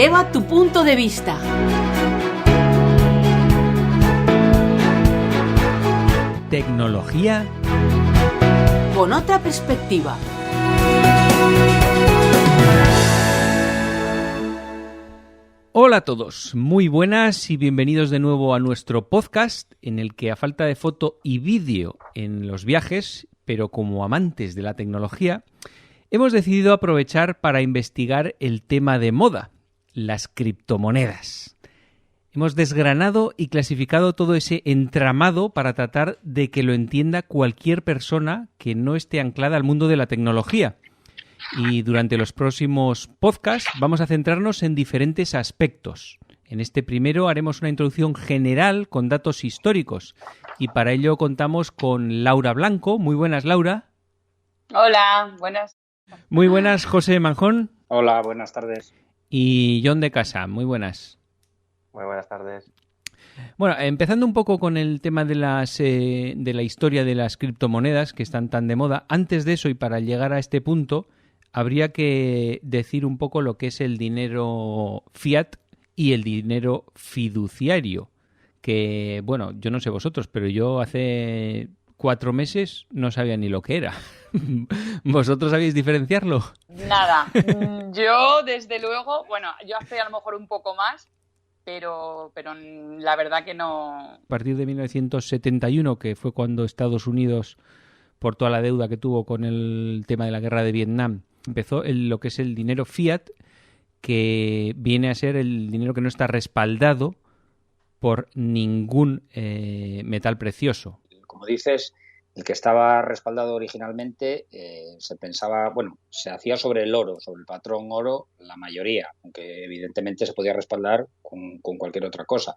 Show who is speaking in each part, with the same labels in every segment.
Speaker 1: Eleva tu punto de vista.
Speaker 2: Tecnología
Speaker 1: Con otra perspectiva.
Speaker 2: Hola a todos, muy buenas y bienvenidos de nuevo a nuestro podcast en el que a falta de foto y vídeo en los viajes, pero como amantes de la tecnología, hemos decidido aprovechar para investigar el tema de moda, las criptomonedas. Hemos desgranado y clasificado todo ese entramado para tratar de que lo entienda cualquier persona que no esté anclada al mundo de la tecnología. Y durante los próximos podcasts vamos a centrarnos en diferentes aspectos. En este primero haremos una introducción general con datos históricos y para ello contamos con Laura Blanco. Muy buenas, Laura.
Speaker 3: Hola, buenas.
Speaker 2: Muy buenas, José Manjón.
Speaker 4: Hola, buenas tardes.
Speaker 2: Y John de Casa. Muy buenas.
Speaker 5: Muy buenas tardes.
Speaker 2: Bueno, empezando un poco con el tema de la historia de las criptomonedas que están tan de moda. Antes de eso y para llegar a este punto, habría que decir un poco lo que es el dinero fiat y el dinero fiduciario. Que, bueno, yo no sé vosotros, pero yo hace 4 meses no sabía ni lo que era. ¿Vosotros sabéis diferenciarlo?
Speaker 3: Nada, yo desde luego, bueno, yo hace a lo mejor un poco más, pero la verdad que no.
Speaker 2: A partir de 1971, que fue cuando Estados Unidos, por toda la deuda que tuvo con el tema de la guerra de Vietnam, empezó lo que es el dinero fiat, que viene a ser el dinero que no está respaldado por ningún metal precioso.
Speaker 4: Como dices, el que estaba respaldado originalmente se pensaba, bueno, se hacía sobre el oro, sobre el patrón oro, la mayoría, aunque evidentemente se podía respaldar con cualquier otra cosa.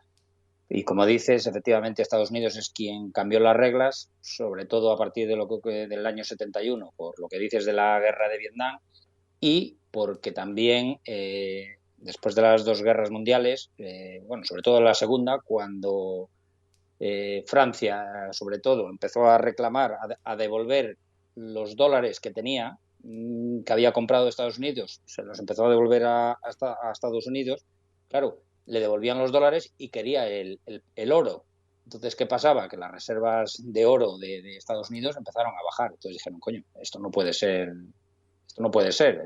Speaker 4: Y como dices, efectivamente Estados Unidos es quien cambió las reglas, sobre todo a partir del año 71, por lo que dices de la guerra de Vietnam, y porque también después de las 2 guerras mundiales, bueno, sobre todo la segunda, cuando Francia, sobre todo, empezó a reclamar, a devolver los dólares que tenía, que había comprado de Estados Unidos, se los empezó a devolver a Estados Unidos, claro, le devolvían los dólares y quería el oro. Entonces, ¿qué pasaba? Que las reservas de oro de Estados Unidos empezaron a bajar. Entonces dijeron, coño, esto no puede ser.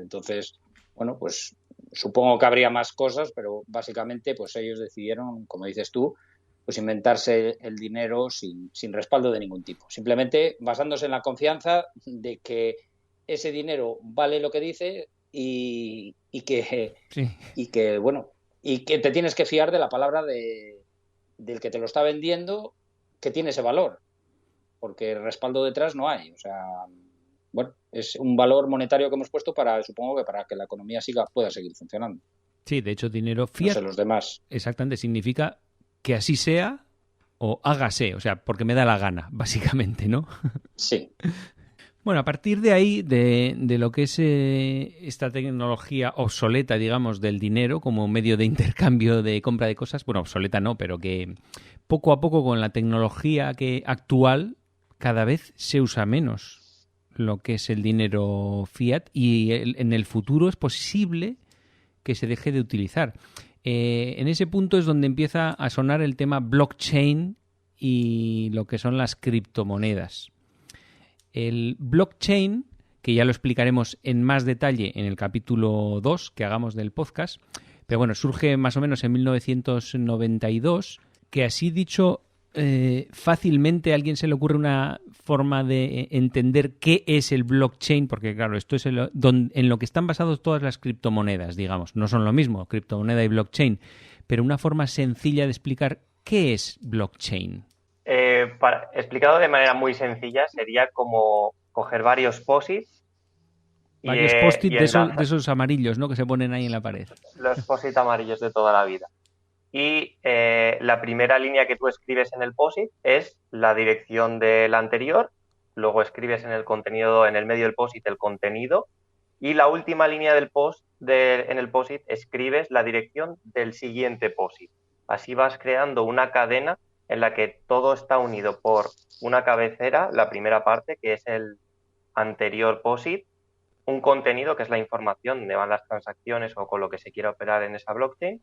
Speaker 4: Entonces, bueno, pues supongo que habría más cosas, pero básicamente pues ellos decidieron, como dices tú, pues inventarse el dinero sin respaldo de ningún tipo. Simplemente basándose en la confianza de que ese dinero vale lo que dice y que, bueno, y que te tienes que fiar de la palabra del que te lo está vendiendo, que tiene ese valor, porque respaldo detrás no hay. O sea, bueno, es un valor monetario que hemos puesto supongo que para que la economía pueda seguir funcionando.
Speaker 2: Sí, de hecho, dinero fiat,
Speaker 4: no sé los demás.
Speaker 2: Exactamente, significa que así sea o hágase, o sea, porque me da la gana, básicamente, ¿no?
Speaker 4: Sí.
Speaker 2: Bueno, a partir de ahí, de lo que es esta tecnología obsoleta, digamos, del dinero como medio de intercambio de compra de cosas, bueno, obsoleta no, pero que poco a poco con la tecnología actual cada vez se usa menos lo que es el dinero fiat y en el futuro es posible que se deje de utilizar. En ese punto es donde empieza a sonar el tema blockchain y lo que son las criptomonedas. El blockchain, que ya lo explicaremos en más detalle en el capítulo 2 que hagamos del podcast, pero bueno, surge más o menos en 1992, que así dicho fácilmente a alguien se le ocurre una forma de entender qué es el blockchain, porque claro, esto es en lo que están basados todas las criptomonedas, digamos, no son lo mismo, criptomoneda y blockchain, pero una forma sencilla de explicar qué es blockchain.
Speaker 5: Explicado de manera muy sencilla, sería como coger varios post-its.
Speaker 2: Varios post-it de esos amarillos, ¿no?, que se ponen ahí en la pared.
Speaker 5: Los post-it amarillos de toda la vida. Y la primera línea que tú escribes en el post-it es la dirección del anterior, luego escribes en el contenido, en el medio del post-it el contenido, y la última línea del en el post-it escribes la dirección del siguiente post-it. Así vas creando una cadena en la que todo está unido por una cabecera, la primera parte, que es el anterior post-it, un contenido que es la información donde van las transacciones o con lo que se quiera operar en esa blockchain,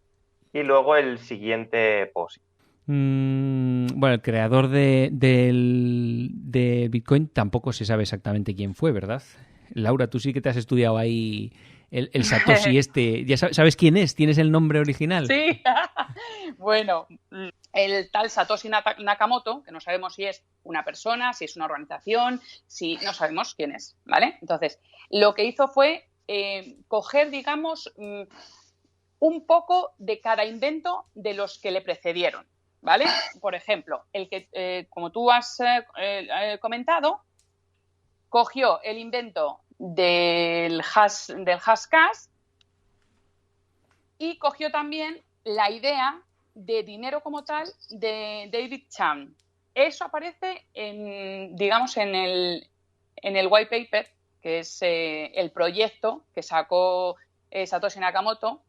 Speaker 5: y luego el siguiente POSIT.
Speaker 2: Bueno, el creador de Bitcoin tampoco se sabe exactamente quién fue, ¿verdad? Laura, tú sí que te has estudiado ahí el Satoshi este. ¿Ya sabes quién es? ¿Tienes el nombre original?
Speaker 3: Sí. Bueno, el tal Satoshi Nakamoto, que no sabemos si es una persona, si es una organización, si no sabemos quién es, ¿vale? Entonces, lo que hizo fue coger, digamos, un poco de cada invento de los que le precedieron, ¿vale? Por ejemplo, el que, como tú has comentado, cogió el invento del Hashcash y cogió también la idea de dinero como tal de David Chan. Eso aparece digamos, en el white paper, que es el proyecto que sacó Satoshi Nakamoto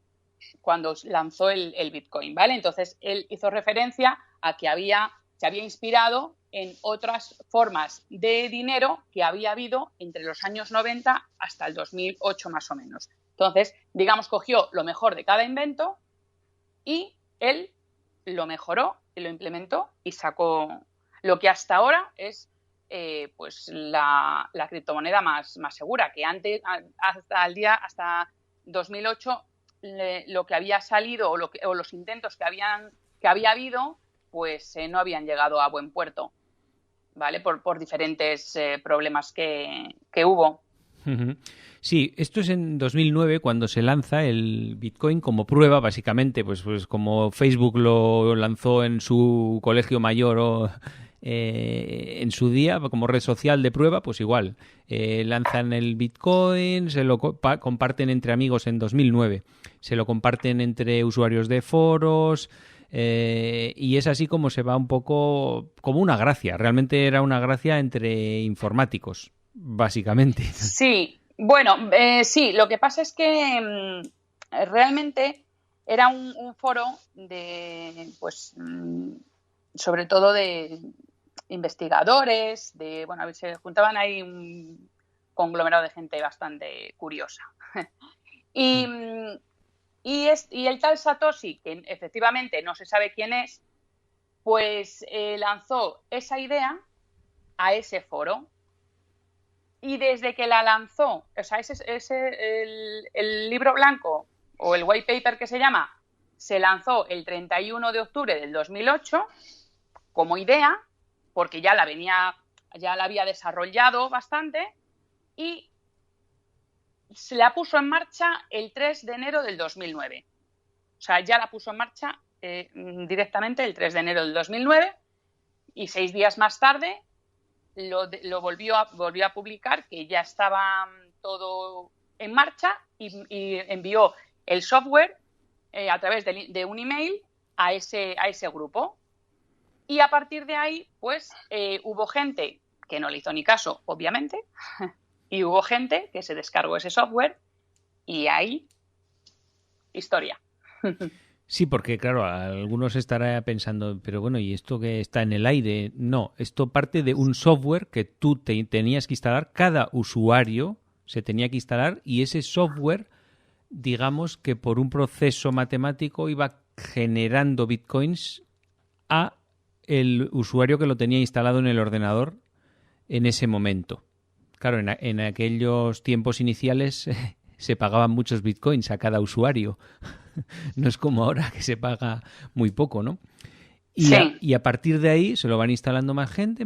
Speaker 3: cuando lanzó el Bitcoin, ¿vale? Entonces, él hizo referencia a que se había inspirado en otras formas de dinero que había habido entre los años 90 hasta el 2008 más o menos. Entonces, digamos, cogió lo mejor de cada invento y él lo mejoró y lo implementó y sacó lo que hasta ahora es pues la criptomoneda más segura, que antes, hasta 2008, lo que había salido o los intentos que había habido, pues no habían llegado a buen puerto, ¿vale? Por diferentes problemas que hubo.
Speaker 2: Sí, esto es en 2009 cuando se lanza el Bitcoin como prueba, básicamente, pues como Facebook lo lanzó en su colegio mayor en su día, como red social de prueba, pues igual. Lanzan el Bitcoin, se lo comparten entre amigos en 2009, se lo comparten entre usuarios de foros, y es así como se va un poco como una gracia. Realmente era una gracia entre informáticos, básicamente.
Speaker 3: Sí, bueno, sí, lo que pasa es que realmente era un foro de, pues, sobre todo de investigadores, bueno, se juntaban ahí un conglomerado de gente bastante curiosa. Y el tal Satoshi, que efectivamente no se sabe quién es, pues lanzó esa idea a ese foro. Y desde que la lanzó, o sea, el libro blanco o el white paper que se llama, se lanzó el 31 de octubre del 2008 como idea, porque ya la había desarrollado bastante, y se la puso en marcha el 3 de enero del 2009. O sea, ya la puso en marcha directamente el 3 de enero del 2009 y 6 días más tarde lo volvió a publicar, que ya estaba todo en marcha, y envió el software a través de un email a ese grupo. Y a partir de ahí, pues hubo gente que no le hizo ni caso, obviamente, y hubo gente que se descargó ese software y ahí, historia.
Speaker 2: Sí, porque claro, algunos estarán pensando, pero bueno, ¿y esto que está en el aire? No, esto parte de un software que tú tenías que instalar, cada usuario se tenía que instalar, y ese software, digamos que por un proceso matemático iba generando bitcoins a el usuario que lo tenía instalado en el ordenador en ese momento. Claro, en aquellos tiempos iniciales se pagaban muchos bitcoins a cada usuario. No es como ahora, que se paga muy poco, ¿no? Y a partir de ahí se lo van instalando más gente,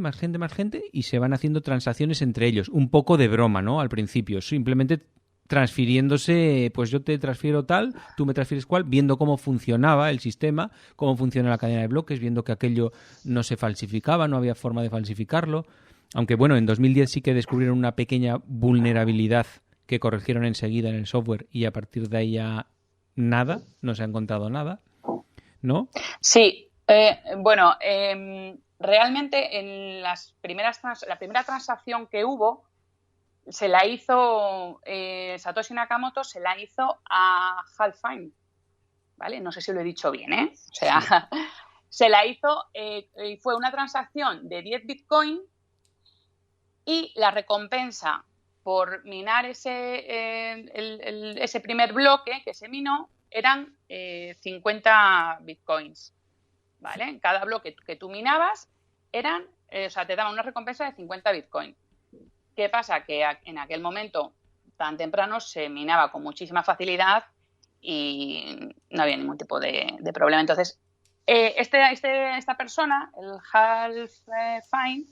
Speaker 2: y se van haciendo transacciones entre ellos. Un poco de broma, ¿no? Al principio, simplemente transfiriéndose, pues yo te transfiero tal, tú me transfieres cual, viendo cómo funcionaba el sistema, cómo funciona la cadena de bloques, viendo que aquello no se falsificaba, no había forma de falsificarlo. Aunque bueno, en 2010 sí que descubrieron una pequeña vulnerabilidad que corrigieron enseguida en el software, y a partir de ahí ya nada, no se ha encontrado nada, ¿no? Sí,
Speaker 3: bueno, realmente en la primera transacción que hubo, se la hizo Satoshi Nakamoto, se la hizo a Halfine, ¿vale? No sé si lo he dicho bien, ¿eh? O sea, sí. Se la hizo y fue una transacción de 10 Bitcoin, y la recompensa por minar ese primer bloque que se minó eran 50 bitcoins, ¿vale? En cada bloque que tú minabas eran, o sea, te daban una recompensa de 50 bitcoins. ¿Qué pasa? Que en aquel momento tan temprano se minaba con muchísima facilidad y no había ningún tipo de problema. Entonces, esta persona, el Hal Fine,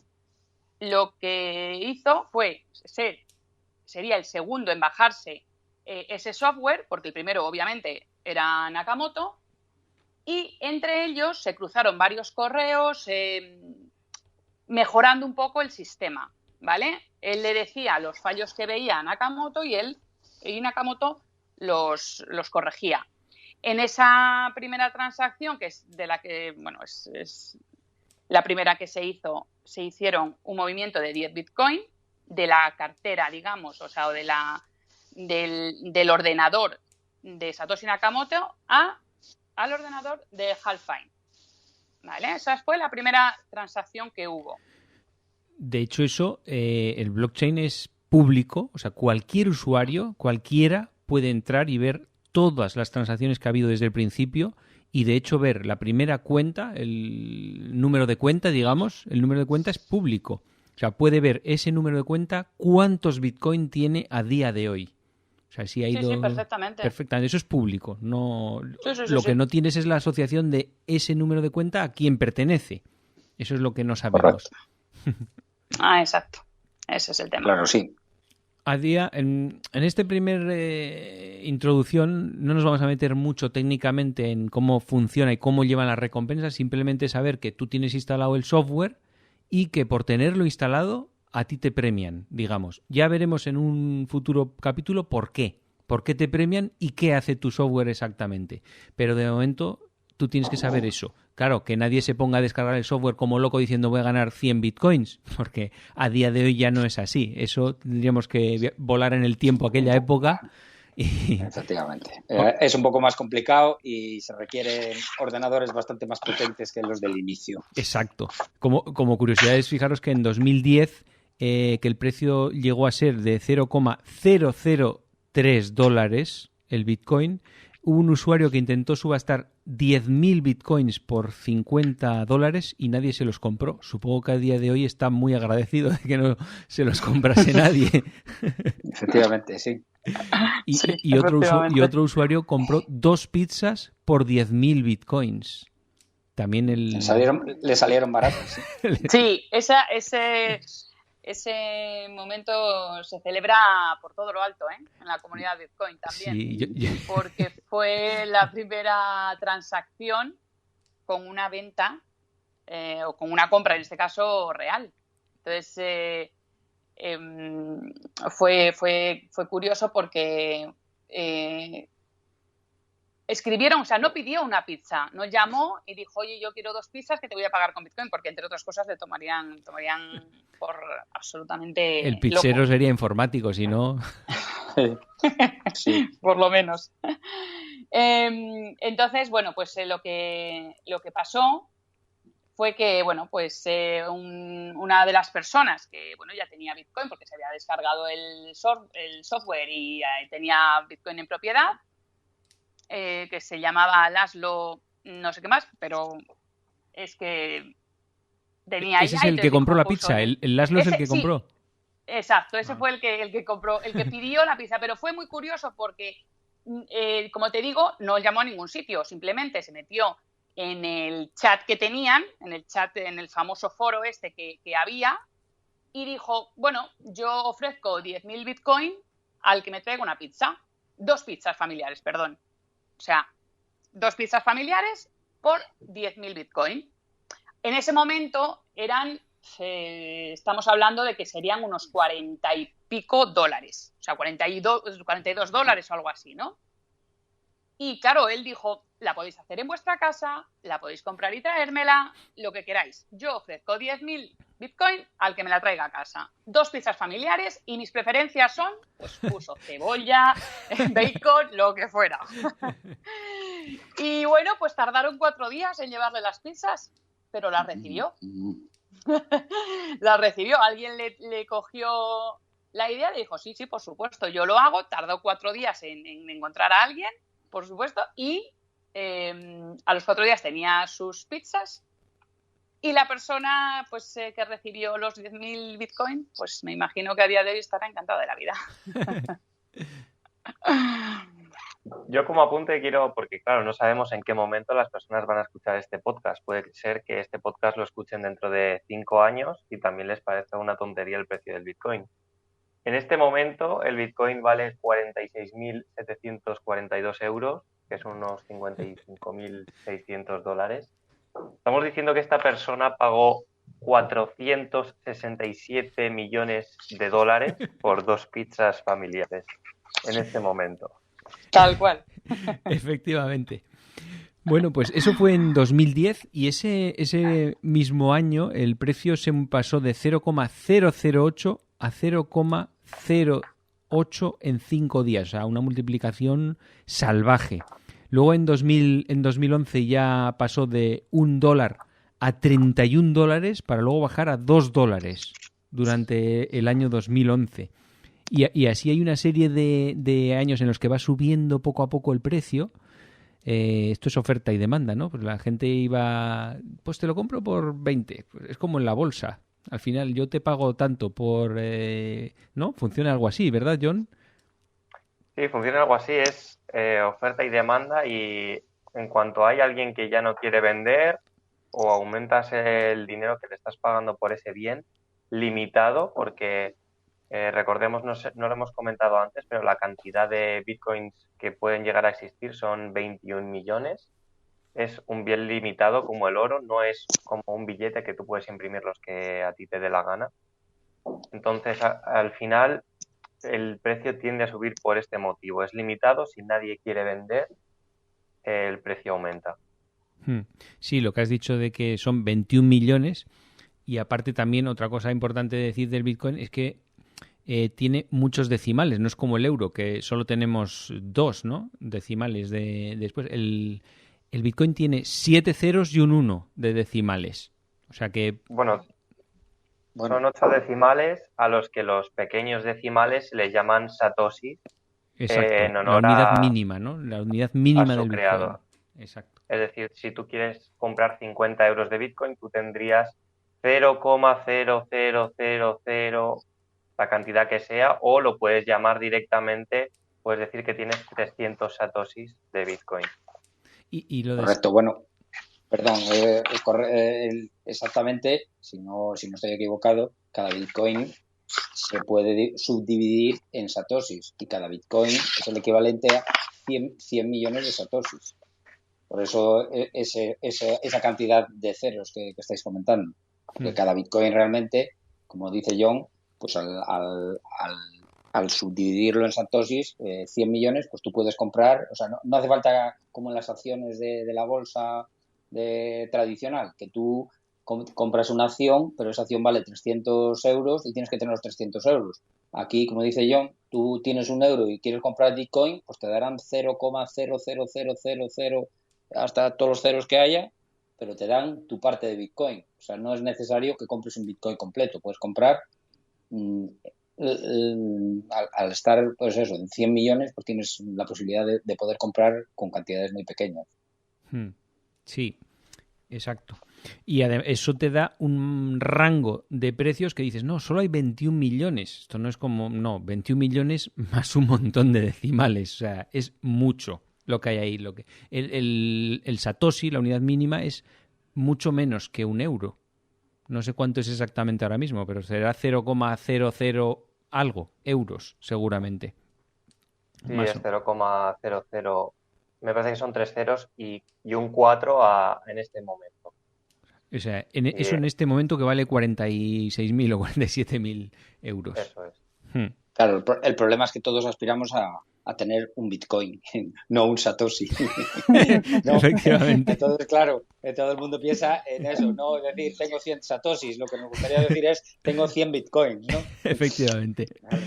Speaker 3: lo que hizo fue sería el segundo en bajarse ese software, porque el primero obviamente era Nakamoto, y entre ellos se cruzaron varios correos mejorando un poco el sistema, ¿vale? Él le decía los fallos que veía a Nakamoto y Nakamoto los corregía. En esa primera transacción, que es de la que, bueno, es la primera que se hizo, se hicieron un movimiento de 10 bitcoin de la cartera, digamos, o sea, del ordenador de Satoshi Nakamoto al ordenador de Hal Five. ¿Vale? Esa fue la primera transacción que hubo.
Speaker 2: De hecho, el blockchain es público, o sea, cualquier usuario, cualquiera puede entrar y ver todas las transacciones que ha habido desde el principio y, de hecho, ver la primera cuenta, el número de cuenta, digamos, el número de cuenta es público. O sea, puede ver ese número de cuenta cuántos Bitcoin tiene a día de hoy. O sea, si ha ido...
Speaker 3: Sí, perfectamente.
Speaker 2: Perfectamente. Eso es público. No...
Speaker 3: Sí,
Speaker 2: lo que no tienes es la asociación de ese número de cuenta a quién pertenece. Eso es lo que no sabemos.
Speaker 3: Exacto. Ese es el tema.
Speaker 4: Claro, sí.
Speaker 2: En este primer introducción no nos vamos a meter mucho técnicamente en cómo funciona y cómo llevan las recompensas, simplemente saber que tú tienes instalado el software y que por tenerlo instalado a ti te premian, digamos. Ya veremos en un futuro capítulo por qué te premian y qué hace tu software exactamente. Pero de momento tú tienes que saber eso. Claro, que nadie se ponga a descargar el software como loco diciendo voy a ganar 100 bitcoins, porque a día de hoy ya no es así. Eso tendríamos que volar en el tiempo a aquella época.
Speaker 4: Efectivamente. Es un poco más complicado y se requieren ordenadores bastante más potentes que los del inicio.
Speaker 2: Exacto. Como curiosidades, fijaros que en 2010 que el precio llegó a ser de $0,003 el Bitcoin. Hubo un usuario que intentó subastar 10.000 bitcoins por $50 y nadie se los compró. Supongo que a día de hoy está muy agradecido de que no se los comprase nadie.
Speaker 4: Efectivamente, sí.
Speaker 2: Y otro usuario compró 2 pizzas por 10.000 bitcoins. También le
Speaker 4: salieron baratos.
Speaker 3: Sí, ese momento se celebra por todo lo alto, en la comunidad Bitcoin también,
Speaker 2: sí,
Speaker 3: porque fue la primera transacción con una venta o con una compra, en este caso, real. Entonces, fue curioso porque escribieron, o sea, no pidió una pizza, nos llamó y dijo, oye, yo quiero 2 pizzas que te voy a pagar con Bitcoin, porque entre otras cosas le tomarían por absolutamente
Speaker 2: el pizzero
Speaker 3: loco.
Speaker 2: Sería informático, si no...
Speaker 4: Sí.
Speaker 3: Por lo menos. Entonces, bueno, pues lo que pasó fue que, bueno, pues una de las personas que, bueno, ya tenía Bitcoin porque se había descargado el software y tenía Bitcoin en propiedad, que se llamaba Laszlo, no sé qué más, pero es que tenía...
Speaker 2: Ese es el que compró la pizza, el Laszlo es el que compró.
Speaker 3: Sí, exacto, ese fue el que compró, el que pidió la pizza, pero fue muy curioso porque, como te digo, no llamó a ningún sitio, simplemente se metió en el chat que tenían, en el famoso foro que había, y dijo, bueno, yo ofrezco 10.000 bitcoin al que me traiga una pizza, 2 pizzas familiares, perdón. O sea, 2 pizzas familiares por 10.000 bitcoin. En ese momento estamos hablando de que serían unos 40 y pico dólares, o sea, 42 dólares o algo así, ¿no? Y claro, él dijo, la podéis hacer en vuestra casa, la podéis comprar y traérmela, lo que queráis. Yo ofrezco 10.000 bitcoin al que me la traiga a casa. 2 pizzas familiares y mis preferencias son, pues puso cebolla, bacon, lo que fuera. Y bueno, pues tardaron 4 días en llevarle las pizzas, pero las recibió. Las recibió. Alguien le cogió la idea, le dijo, sí, por supuesto, yo lo hago, tardó 4 días en encontrar a alguien, por supuesto, y a los 4 días tenía sus pizzas y la persona pues que recibió los 10.000 Bitcoin, pues me imagino que a día de hoy estará encantada de la vida.
Speaker 5: Yo como apunte quiero, porque claro, no sabemos en qué momento las personas van a escuchar este podcast. Puede ser que este podcast lo escuchen dentro de 5 años y también les parezca una tontería el precio del Bitcoin. En este momento el Bitcoin vale 46.742 euros, que es unos 55.600 dólares. Estamos diciendo que esta persona pagó 467 millones de dólares por 2 pizzas familiares en este momento.
Speaker 3: Tal cual.
Speaker 2: Efectivamente. Bueno, pues eso fue en 2010 y ese mismo año el precio se pasó de 0,008 a 0,08 en 5 días, o sea, una multiplicación salvaje. Luego en 2011 ya pasó de $1 a $31 para luego bajar a $2 durante el año 2011. Y así hay una serie de años en los que va subiendo poco a poco el precio. Esto es oferta y demanda, ¿no? Pues la gente iba, pues te lo compro por 20. Pues es como en la bolsa. Al final yo te pago tanto por... ¿no? Funciona algo así, ¿verdad, John?
Speaker 5: Sí, funciona algo así. Es oferta y demanda y en cuanto hay alguien que ya no quiere vender o aumentas el dinero que le estás pagando por ese bien limitado, porque... recordemos, no lo hemos comentado antes, pero la cantidad de bitcoins que pueden llegar a existir son 21 millones. Es un bien limitado como el oro, no es como un billete que tú puedes imprimir los que a ti te dé la gana. Entonces, al final, el precio tiende a subir por este motivo. Es limitado, si nadie quiere vender, el precio aumenta.
Speaker 2: Sí, lo que has dicho de que son 21 millones y aparte también otra cosa importante de decir del Bitcoin es que tiene muchos decimales, no es como el euro, que solo tenemos 2, ¿no? Decimales después. El Bitcoin tiene 7 ceros y un 1 de decimales. O sea que...
Speaker 5: Bueno, son 8 decimales a los que los pequeños decimales se les llaman satoshis.
Speaker 2: Exacto,
Speaker 5: en
Speaker 2: la
Speaker 5: honor
Speaker 2: unidad mínima, ¿no? La unidad mínima del Bitcoin.
Speaker 5: Creador.
Speaker 2: Exacto.
Speaker 5: Es decir, si tú quieres comprar 50 euros de Bitcoin, tú tendrías 0,0000 la cantidad que sea, o lo puedes llamar directamente, puedes decir que tienes 300 satoshis de Bitcoin.
Speaker 4: Correcto, bueno, perdón, exactamente, si no estoy equivocado, cada Bitcoin se puede subdividir en satoshis y cada Bitcoin es el equivalente a 100 millones de satoshis. Por eso esa cantidad de ceros que estáis comentando. Porque cada Bitcoin realmente, como dice John, pues al subdividirlo en satoshis, 100 millones, pues tú puedes comprar, o sea, no hace falta como en las acciones de la bolsa tradicional, que tú compras una acción, pero esa acción vale 300 euros y tienes que tener los 300 euros. Aquí, como dice John, tú tienes €1 y quieres comprar Bitcoin, pues te darán 0,00000 hasta todos los ceros que haya, pero te dan tu parte de Bitcoin. O sea, no es necesario que compres un Bitcoin completo. Puedes comprar, al estar, pues eso, en 100 millones, pues tienes la posibilidad de poder comprar con cantidades muy pequeñas.
Speaker 2: Sí, exacto. Y eso te da un rango de precios que dices, no, solo hay 21 millones. Esto no es como, no, 21 millones más un montón de decimales. O sea, es mucho lo que hay ahí. El Satoshi, la unidad mínima, es mucho menos que €1. No sé cuánto es exactamente ahora mismo, pero será 0,00 algo euros, seguramente.
Speaker 5: Sí, es 0,00. Me parece que son 3 ceros y un 4 en este momento.
Speaker 2: O sea, eso en este momento que vale 46.000 o 47.000 euros.
Speaker 5: Eso es.
Speaker 4: Claro, el problema es que todos aspiramos a tener un Bitcoin, no un Satoshi. ¿No?
Speaker 2: Efectivamente.
Speaker 4: Entonces, claro, todo el mundo piensa en eso, no es decir, tengo 100 Satoshis, lo que nos gustaría decir es, tengo 100 Bitcoins, ¿no?
Speaker 2: Efectivamente.
Speaker 4: Claro.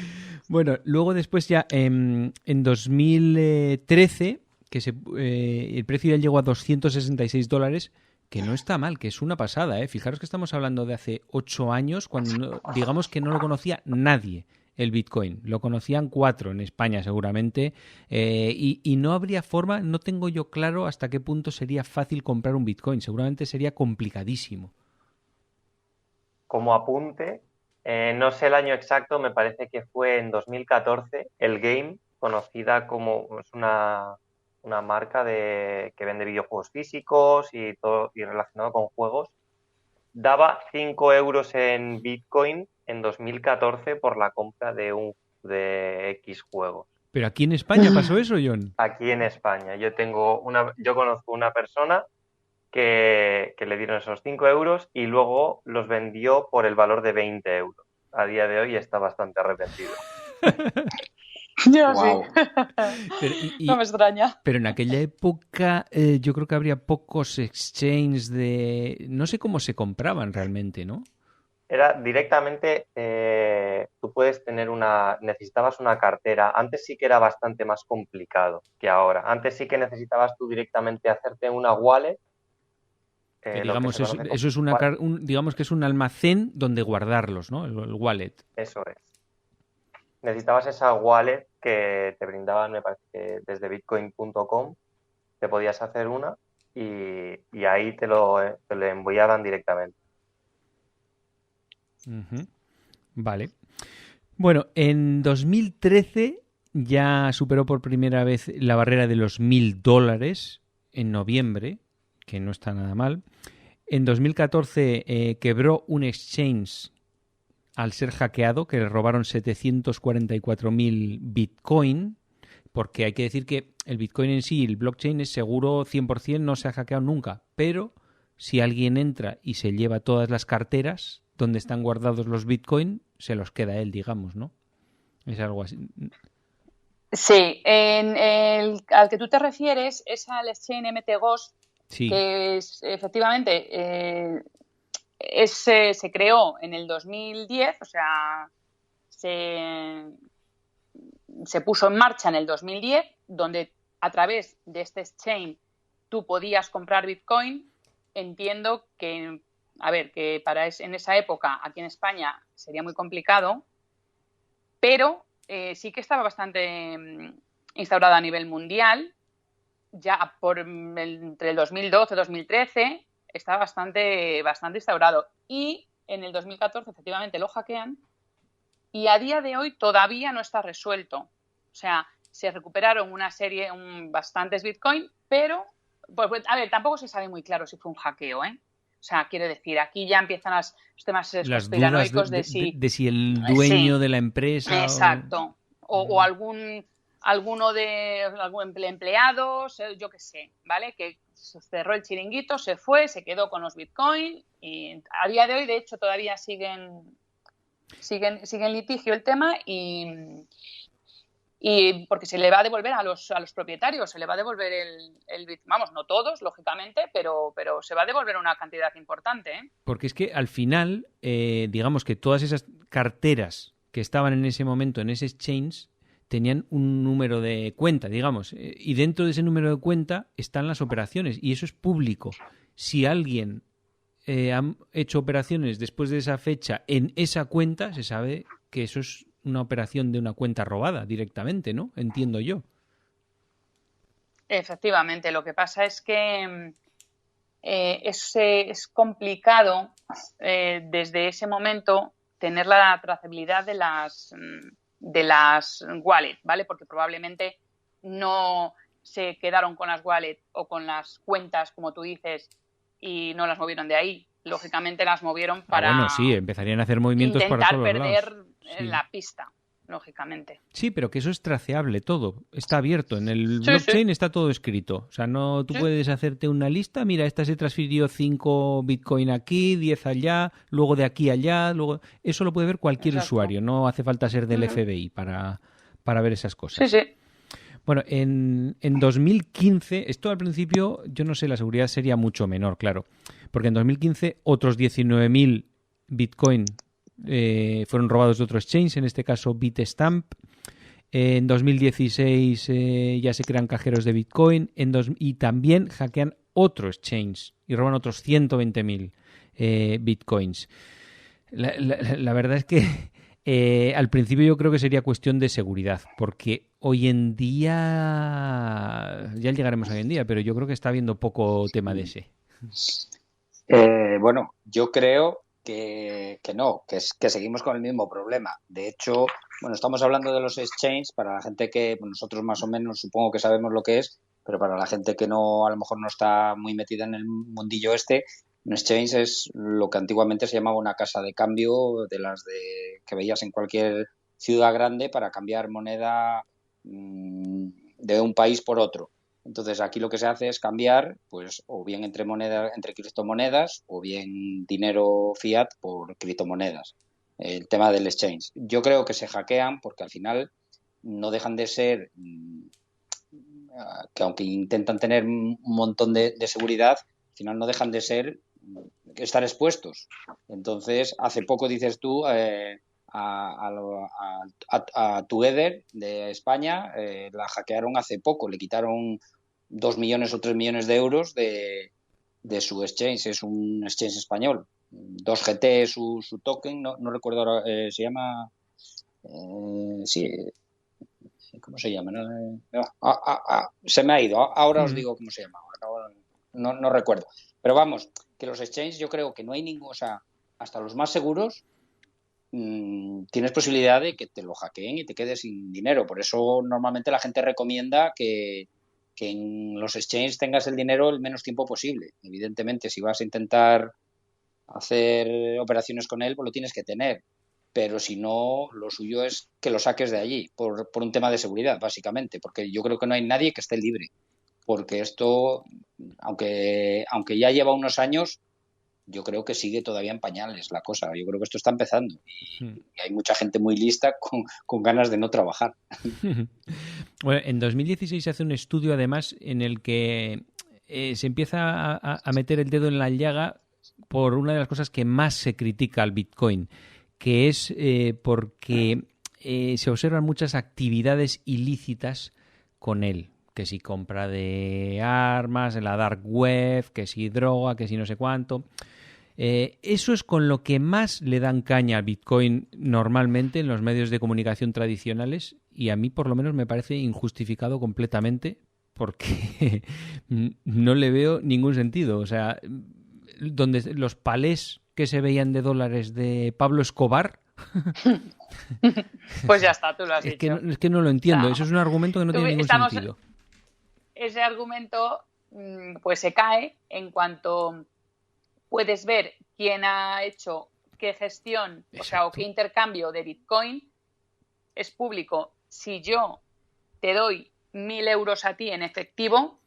Speaker 2: Bueno, luego después ya en 2013, el precio ya llegó a $266, que no está mal, que es una pasada, ¿eh? Fijaros que estamos hablando de hace 8 años, cuando digamos que no lo conocía nadie el Bitcoin. Lo conocían 4 en España seguramente. Y no habría forma, no tengo yo claro hasta qué punto sería fácil comprar un Bitcoin. Seguramente sería complicadísimo.
Speaker 5: Como apunte, no sé el año exacto, me parece que fue en 2014, el Game, conocida como es una marca que vende videojuegos físicos y todo y relacionado con juegos, daba 5 euros en Bitcoin en 2014 por la compra de X juegos.
Speaker 2: ¿Pero aquí en España pasó eso, John?
Speaker 5: Aquí en España. Yo conozco una persona que le dieron esos 5 euros y luego los vendió por el valor de 20 euros. A día de hoy está bastante arrepentido.
Speaker 3: Yo
Speaker 4: Wow.
Speaker 3: sí. No me extraña.
Speaker 2: Pero en aquella época yo creo que habría pocos exchanges de... No sé cómo se compraban realmente, ¿no?
Speaker 5: Era directamente, tú puedes necesitabas una cartera. Antes sí que era bastante más complicado que ahora. Antes sí que necesitabas tú directamente hacerte una wallet.
Speaker 2: Que digamos, eso es digamos que es un almacén donde guardarlos, ¿no? El wallet.
Speaker 5: Eso es. Necesitabas esa wallet que te brindaban, me parece que desde bitcoin.com te podías hacer una y ahí te lo enviaban directamente.
Speaker 2: Uh-huh. Vale. Bueno, en 2013 ya superó por primera vez la barrera de los $1.000 en noviembre, que no está nada mal. En 2014 quebró un exchange al ser hackeado, que le robaron 744.000 Bitcoin, porque hay que decir que el Bitcoin en sí, el blockchain es seguro 100%, no se ha hackeado nunca, pero si alguien entra y se lleva todas las carteras donde están guardados los Bitcoin, se los queda él, digamos, ¿no? Es algo así.
Speaker 3: Sí, al que tú te refieres es al exchange MT Ghost,
Speaker 2: sí.
Speaker 3: Que es, efectivamente se creó en el 2010, o sea, se puso en marcha en el 2010, donde a través de este exchange tú podías comprar Bitcoin. Entiendo que, a ver, que en esa época aquí en España sería muy complicado, pero sí que estaba bastante instaurada a nivel mundial. Ya entre el 2012 y 2013 está bastante instaurado. Y en el 2014 efectivamente lo hackean y a día de hoy todavía no está resuelto. O sea, se recuperaron bastantes Bitcoin, pero, pues, a ver, tampoco se sabe muy claro si fue un hackeo, ¿eh? O sea, quiero decir, aquí ya empiezan los temas conspiranoicos
Speaker 2: de si el dueño de la empresa...
Speaker 3: Exacto. O alguno de algún empleados, yo qué sé, ¿vale? Que se cerró el chiringuito, se fue, se quedó con los Bitcoin y a día de hoy, de hecho, todavía sigue en litigio el tema y porque se le va a devolver a los propietarios, se le va a devolver el Bitcoin. Vamos, no todos, lógicamente, pero se va a devolver una cantidad importante, ¿eh?
Speaker 2: Porque es que al final, digamos que todas esas carteras que estaban en ese momento en ese exchange tenían un número de cuenta, digamos, y dentro de ese número de cuenta están las operaciones y eso es público. Si alguien ha hecho operaciones después de esa fecha en esa cuenta, se sabe que eso es una operación de una cuenta robada directamente, ¿no? Entiendo yo.
Speaker 3: Efectivamente, lo que pasa es que es complicado desde ese momento tener la trazabilidad de las wallet, ¿vale? Porque probablemente no se quedaron con las wallet o con las cuentas, como tú dices, y no las movieron de ahí. Lógicamente las movieron para
Speaker 2: bueno, sí, empezarían a hacer movimientos para todos
Speaker 3: intentar perder
Speaker 2: lados. Sí.
Speaker 3: la pista, lógicamente.
Speaker 2: Sí, pero que eso es traceable todo, está abierto. En el blockchain está todo escrito. O sea, no tú puedes hacerte una lista, mira, esta se transfirió 5 Bitcoin aquí, 10 allá, luego de aquí allá, luego... Eso lo puede ver cualquier usuario, no hace falta ser del FBI para ver esas cosas.
Speaker 3: Sí.
Speaker 2: Bueno, en 2015, esto al principio, yo no sé, la seguridad sería mucho menor, claro, porque en 2015 otros 19.000 Bitcoin fueron robados de otro exchange, en este caso Bitstamp. En 2016 ya se crean cajeros de Bitcoin y también hackean otro exchange y roban otros 120.000 Bitcoins. La verdad es que Al principio yo creo que sería cuestión de seguridad, porque hoy en día, ya llegaremos a hoy en día, pero yo creo que está habiendo poco tema de ese.
Speaker 4: Bueno, yo creo que no, que seguimos con el mismo problema. De hecho, bueno, estamos hablando de los exchanges para la gente que nosotros más o menos supongo que sabemos lo que es, pero para la gente que no, a lo mejor no está muy metida en el mundillo un exchange es lo que antiguamente se llamaba una casa de cambio de las que veías en cualquier ciudad grande para cambiar moneda de un país por otro. Entonces aquí lo que se hace es cambiar, pues, o bien entre criptomonedas, o bien dinero fiat por criptomonedas. El tema del exchange. Yo creo que se hackean porque al final no dejan de ser, que aunque intentan tener un montón de seguridad, al final no dejan de ser estar expuestos. Entonces, hace poco dices tú, a Together de España la hackearon hace poco, le quitaron 2 millones o 3 millones de euros de su exchange, es un exchange español. 2GT su token, no recuerdo ahora, se llama, sí, ¿cómo se llama? Se me ha ido, ahora os digo cómo se llama, no recuerdo. Pero vamos, que los exchanges yo creo que no hay ningún, o sea, hasta los más seguros tienes posibilidad de que te lo hackeen y te quedes sin dinero. Por eso normalmente la gente recomienda que en los exchanges tengas el dinero el menos tiempo posible. Evidentemente, si vas a intentar hacer operaciones con él, pues lo tienes que tener. Pero si no, lo suyo es que lo saques de allí, por un tema de seguridad, básicamente. Porque yo creo que no hay nadie que esté libre. Porque esto, aunque ya lleva unos años, yo creo que sigue todavía en pañales la cosa. Yo creo que esto está empezando y hay mucha gente muy lista con ganas de no trabajar.
Speaker 2: Bueno, en 2016 se hace un estudio además en el que se empieza a meter el dedo en la llaga por una de las cosas que más se critica al Bitcoin, que es porque se observan muchas actividades ilícitas con él. Que si compra de armas, en la dark web, que si droga, que si no sé cuánto. Eso es con lo que más le dan caña al Bitcoin normalmente en los medios de comunicación tradicionales y a mí por lo menos me parece injustificado completamente porque no le veo ningún sentido. O sea, donde los palés que se veían de dólares de Pablo Escobar...
Speaker 3: Pues ya está, tú lo has dicho.
Speaker 2: Es que no lo entiendo. Eso es un argumento que no tiene ningún sentido.
Speaker 3: Ese argumento pues se cae en cuanto puedes ver quién ha hecho qué gestión, o sea, o qué intercambio de Bitcoin es público. Si yo te doy 1.000 euros a ti en efectivo,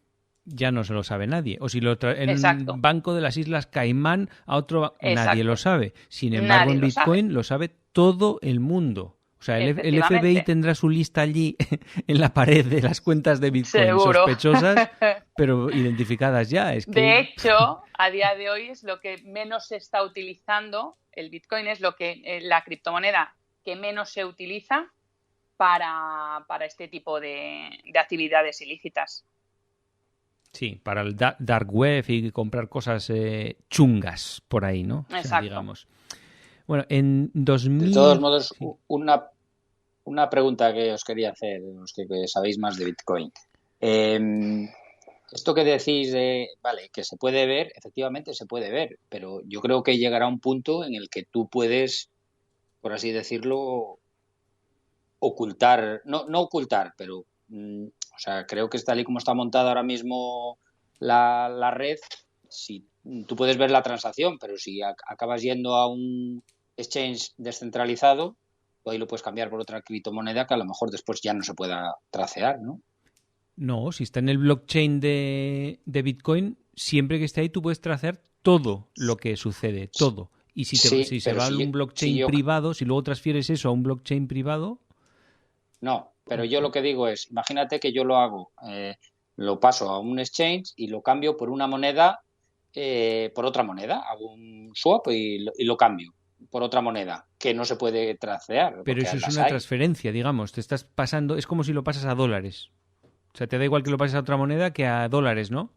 Speaker 2: ya no se lo sabe nadie. O si lo en un banco de las Islas Caimán a otro, nadie lo sabe. Sin embargo, en Bitcoin lo sabe todo el mundo. O sea, el FBI tendrá su lista allí en la pared de las cuentas de Bitcoin. Seguro. Sospechosas, pero identificadas ya. Es que...
Speaker 3: De hecho, a día de hoy es lo que menos se está utilizando. El Bitcoin es la criptomoneda que menos se utiliza para este tipo de actividades ilícitas.
Speaker 2: Sí, para el dark web y comprar cosas chungas por ahí, ¿no?
Speaker 3: Exacto.
Speaker 2: O sea, digamos. Bueno, en 2000...
Speaker 4: De todos modos, una pregunta que os quería hacer, los que sabéis más de Bitcoin. Esto que decís vale, que se puede ver, efectivamente se puede ver, pero yo creo que llegará un punto en el que tú puedes, por así decirlo, ocultar, no ocultar, pero, o sea, creo que es tal y como está montada ahora mismo la red, si tú puedes ver la transacción, pero si acabas yendo a un exchange descentralizado, ahí lo puedes cambiar por otra criptomoneda que a lo mejor después ya no se pueda tracear, ¿no?
Speaker 2: No, si está en el blockchain de Bitcoin, siempre que esté ahí tú puedes tracear todo lo que sucede, todo. Y si se va a un blockchain privado, si luego transfieres eso a un blockchain privado...
Speaker 4: No, pero yo lo que digo es, imagínate que yo lo hago, lo paso a un exchange y lo cambio por una moneda, por otra moneda, hago un swap y lo cambio por otra moneda que no se puede tracear.
Speaker 2: Pero eso es una transferencia, digamos, te estás pasando, es como si lo pasas a dólares. O sea, te da igual que lo pases a otra moneda que a dólares, ¿no?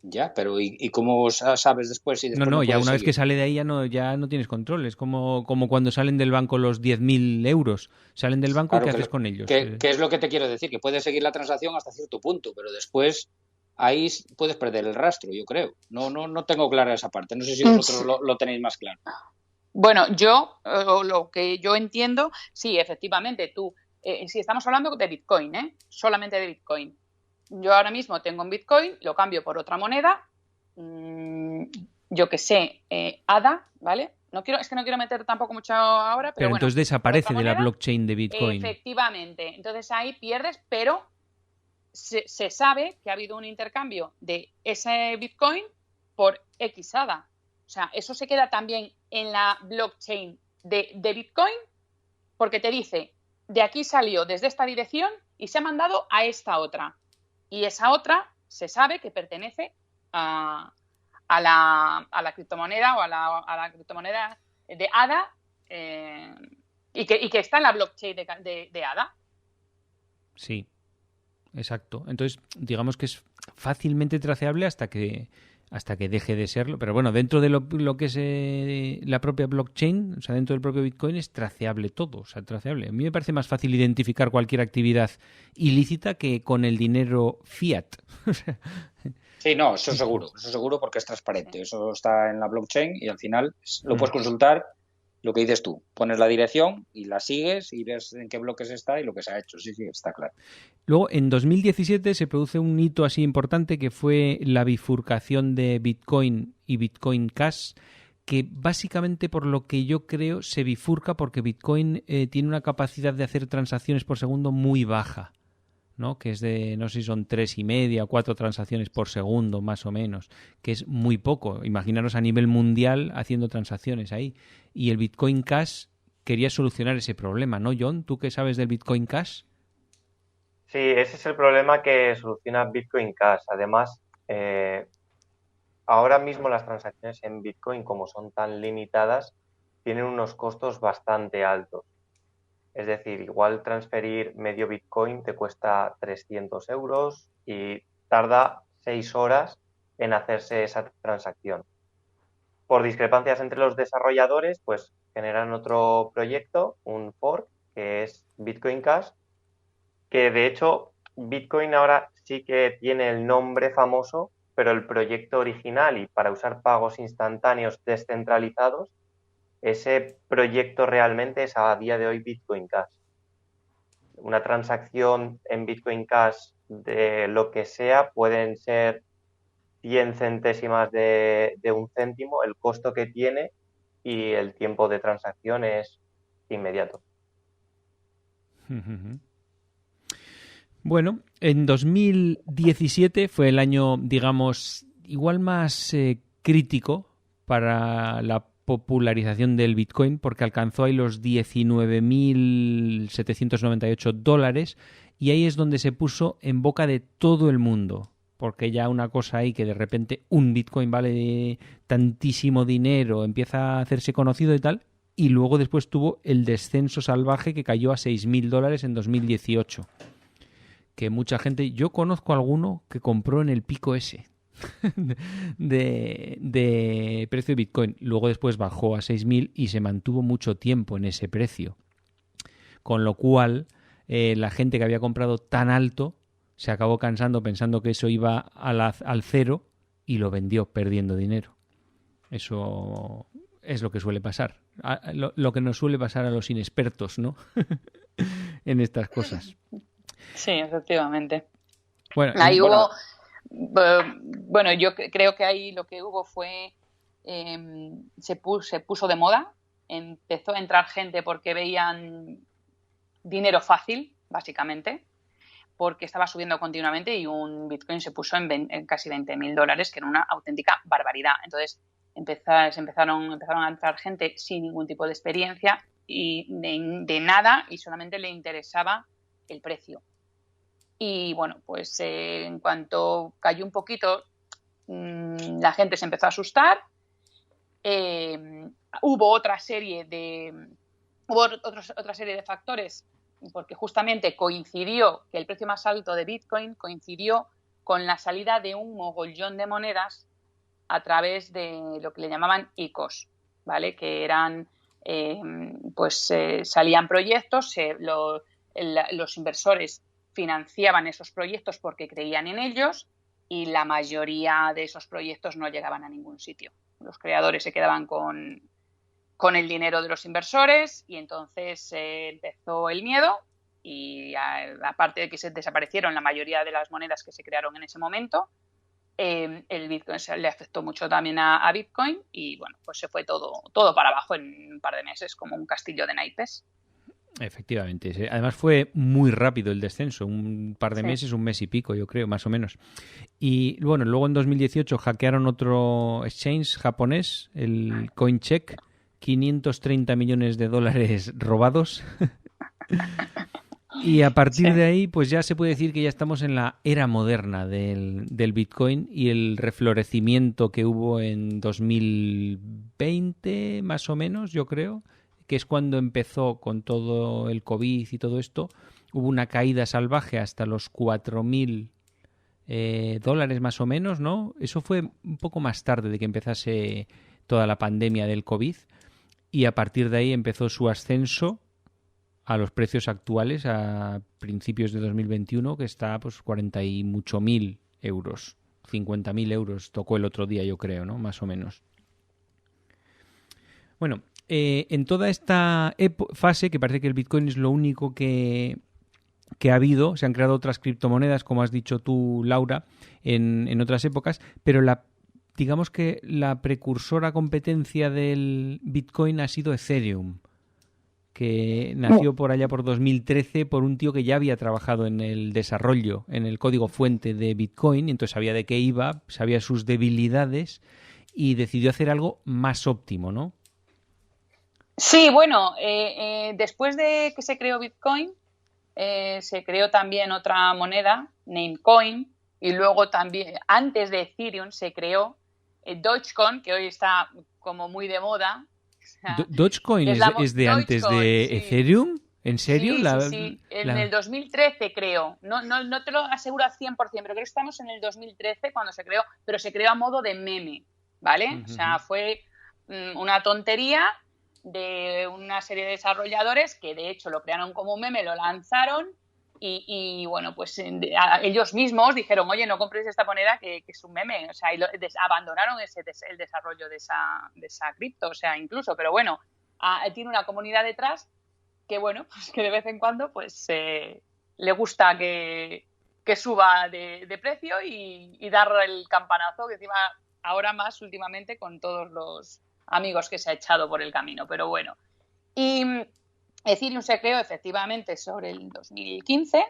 Speaker 4: Ya, pero ¿y cómo sabes después si después
Speaker 2: No, ya
Speaker 4: puedes
Speaker 2: una vez
Speaker 4: seguir?
Speaker 2: que sale de ahí ya no tienes control. Es como cuando salen del banco los 10.000 euros. Salen del banco y
Speaker 4: Claro,
Speaker 2: ¿qué haces con ellos?
Speaker 4: que es lo que te quiero decir, que puedes seguir la transacción hasta cierto punto, pero después ahí puedes perder el rastro, yo creo. No tengo clara esa parte. No sé si vosotros lo tenéis más claro.
Speaker 3: Bueno, yo, lo que yo entiendo, sí, efectivamente, tú, si estamos hablando de Bitcoin, solamente de Bitcoin. Yo ahora mismo tengo un Bitcoin, lo cambio por otra moneda, yo que sé, ADA, ¿vale? Es que no quiero meter tampoco mucho ahora, pero bueno,
Speaker 2: entonces
Speaker 3: por
Speaker 2: desaparece
Speaker 3: otra
Speaker 2: de la
Speaker 3: moneda,
Speaker 2: blockchain de Bitcoin.
Speaker 3: efectivamente. Entonces ahí pierdes, pero se sabe que ha habido un intercambio de ese Bitcoin por X ADA. O sea, eso se queda también en la blockchain de Bitcoin porque te dice, de aquí salió desde esta dirección y se ha mandado a esta otra. Y esa otra se sabe que pertenece a la criptomoneda o a la criptomoneda de ADA y que está en la blockchain de ADA.
Speaker 2: Sí, exacto. Entonces, digamos que es fácilmente traceable hasta que deje de serlo. Pero bueno, dentro de lo que es la propia blockchain, o sea, dentro del propio Bitcoin es traceable todo, o sea, traceable. A mí me parece más fácil identificar cualquier actividad ilícita que con el dinero fiat.
Speaker 4: Sí, no, eso seguro porque es transparente. Eso está en la blockchain y al final lo puedes consultar, lo que dices tú. Pones la dirección y la sigues y ves en qué bloques está y lo que se ha hecho. Sí, está claro.
Speaker 2: Luego, en 2017 se produce un hito así importante que fue la bifurcación de Bitcoin y Bitcoin Cash, que básicamente por lo que yo creo se bifurca porque Bitcoin tiene una capacidad de hacer transacciones por segundo muy baja, ¿no? Que es de, no sé si son 3,5 o 4 transacciones por segundo, más o menos, que es muy poco. Imaginaros a nivel mundial haciendo transacciones ahí. Y el Bitcoin Cash quería solucionar ese problema, ¿no, John? ¿Tú qué sabes del Bitcoin Cash?
Speaker 5: Sí, ese es el problema que soluciona Bitcoin Cash. Además, ahora mismo las transacciones en Bitcoin, como son tan limitadas, tienen unos costos bastante altos. Es decir, igual transferir medio Bitcoin te cuesta 300 euros y tarda 6 horas en hacerse esa transacción. Por discrepancias entre los desarrolladores, pues generan otro proyecto, un fork, que es Bitcoin Cash, que de hecho Bitcoin ahora sí que tiene el nombre famoso, pero el proyecto original y para usar pagos instantáneos descentralizados, ese proyecto realmente es a día de hoy Bitcoin Cash. Una transacción en Bitcoin Cash de lo que sea pueden ser 100 centésimas de un céntimo el costo que tiene y el tiempo de transacción es inmediato.
Speaker 2: Bueno, en 2017 fue el año, digamos, igual más crítico para la popularización del Bitcoin porque alcanzó ahí los 19.798 dólares y ahí es donde se puso en boca de todo el mundo. Porque ya una cosa ahí que de repente un Bitcoin vale tantísimo dinero, empieza a hacerse conocido y tal, y luego después tuvo el descenso salvaje que cayó a 6.000 dólares en 2018. Que mucha gente, yo conozco a alguno que compró en el pico ese de precio de Bitcoin. Luego después bajó a 6.000 y se mantuvo mucho tiempo en ese precio. Con lo cual, la gente que había comprado tan alto se acabó cansando pensando que eso iba al cero y lo vendió perdiendo dinero. Eso es lo que suele pasar. Lo que nos suele pasar a los inexpertos, ¿no? En estas cosas.
Speaker 3: Sí, efectivamente.
Speaker 2: Bueno,
Speaker 3: ahí hubo, bueno, yo creo que ahí lo que hubo fue, se puso de moda, empezó a entrar gente porque veían dinero fácil, básicamente, porque estaba subiendo continuamente y un Bitcoin se puso en casi 20.000 dólares, que era una auténtica barbaridad. Entonces empezaron a entrar gente sin ningún tipo de experiencia y de nada y solamente le interesaba el precio. Y bueno, pues en cuanto cayó un poquito, la gente se empezó a asustar. Hubo otra serie de factores, porque justamente coincidió que el precio más alto de Bitcoin coincidió con la salida de un mogollón de monedas a través de lo que le llamaban ICOs, ¿vale? Que eran, salían proyectos, los inversores financiaban esos proyectos porque creían en ellos y la mayoría de esos proyectos no llegaban a ningún sitio. Los creadores se quedaban con el dinero de los inversores y entonces empezó el miedo y aparte de que se desaparecieron la mayoría de las monedas que se crearon en ese momento, el Bitcoin le afectó mucho también a Bitcoin y bueno, pues se fue todo para abajo en un par de meses, como un castillo de naipes.
Speaker 2: Efectivamente. Además fue muy rápido el descenso, un par de meses, un mes y pico, yo creo, más o menos. Y bueno, luego en 2018 hackearon otro exchange japonés, el Coincheck, 530 millones de dólares robados. Y a partir de ahí, pues ya se puede decir que ya estamos en la era moderna del Bitcoin y el reflorecimiento que hubo en 2020, más o menos, yo creo, que es cuando empezó con todo el COVID y todo esto. Hubo una caída salvaje hasta los 4.000 dólares más o menos, ¿no? Eso fue un poco más tarde de que empezase toda la pandemia del COVID y a partir de ahí empezó su ascenso a los precios actuales a principios de 2021, que está pues 40 y mucho mil euros, 50.000 euros tocó el otro día, yo creo, ¿no? Más o menos. Bueno, en toda esta fase, que parece que el Bitcoin es lo único que ha habido, se han creado otras criptomonedas, como has dicho tú, Laura, en otras épocas, pero digamos que la precursora competencia del Bitcoin ha sido Ethereum, que nació por allá por 2013 por un tío que ya había trabajado en el desarrollo, en el código fuente de Bitcoin, y entonces sabía de qué iba, sabía sus debilidades y decidió hacer algo más óptimo, ¿no?
Speaker 3: Sí, bueno, después de que se creó Bitcoin, se creó también otra moneda, Namecoin, y luego también, antes de Ethereum, se creó Dogecoin, que hoy está como muy de moda.
Speaker 2: ¿Dogecoin es de antes de Ethereum? ¿En serio?
Speaker 3: Sí. En el 2013 creo. No te lo aseguro al 100%, pero creo que estamos en el 2013 cuando se creó, pero se creó a modo de meme, ¿vale? O sea, fue una tontería de una serie de desarrolladores que de hecho lo crearon como un meme, lo lanzaron y bueno, pues ellos mismos dijeron, oye, no compréis esta moneda que es un meme, o sea, y abandonaron el desarrollo de esa cripto, o sea, incluso, pero bueno, tiene una comunidad detrás que bueno, pues que de vez en cuando pues le gusta que suba de precio y dar el campanazo, que encima ahora más últimamente con todos los amigos que se ha echado por el camino, pero bueno. Y Ethereum se creó efectivamente sobre el 2015.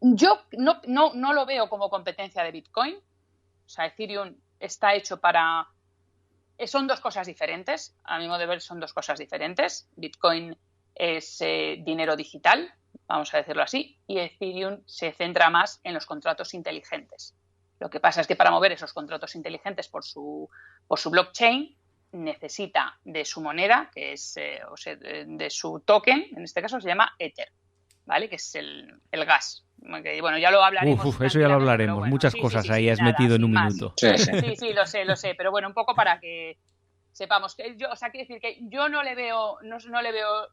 Speaker 3: Yo no lo veo como competencia de Bitcoin. O sea, Ethereum está hecho para... Son dos cosas diferentes. A mi modo de ver, son dos cosas diferentes. Bitcoin es dinero digital, vamos a decirlo así, y Ethereum se centra más en los contratos inteligentes. Lo que pasa es que para mover esos contratos inteligentes por su blockchain necesita de su moneda, que es de su token, en este caso se llama Ether, ¿vale? Que es el gas. Que, bueno, ya lo hablaremos.
Speaker 2: Eso ya lo hablaremos. Bueno, muchas cosas ahí has metido en un minuto.
Speaker 3: Sí, lo sé. Pero bueno, un poco para que sepamos que quiero decir que yo no le veo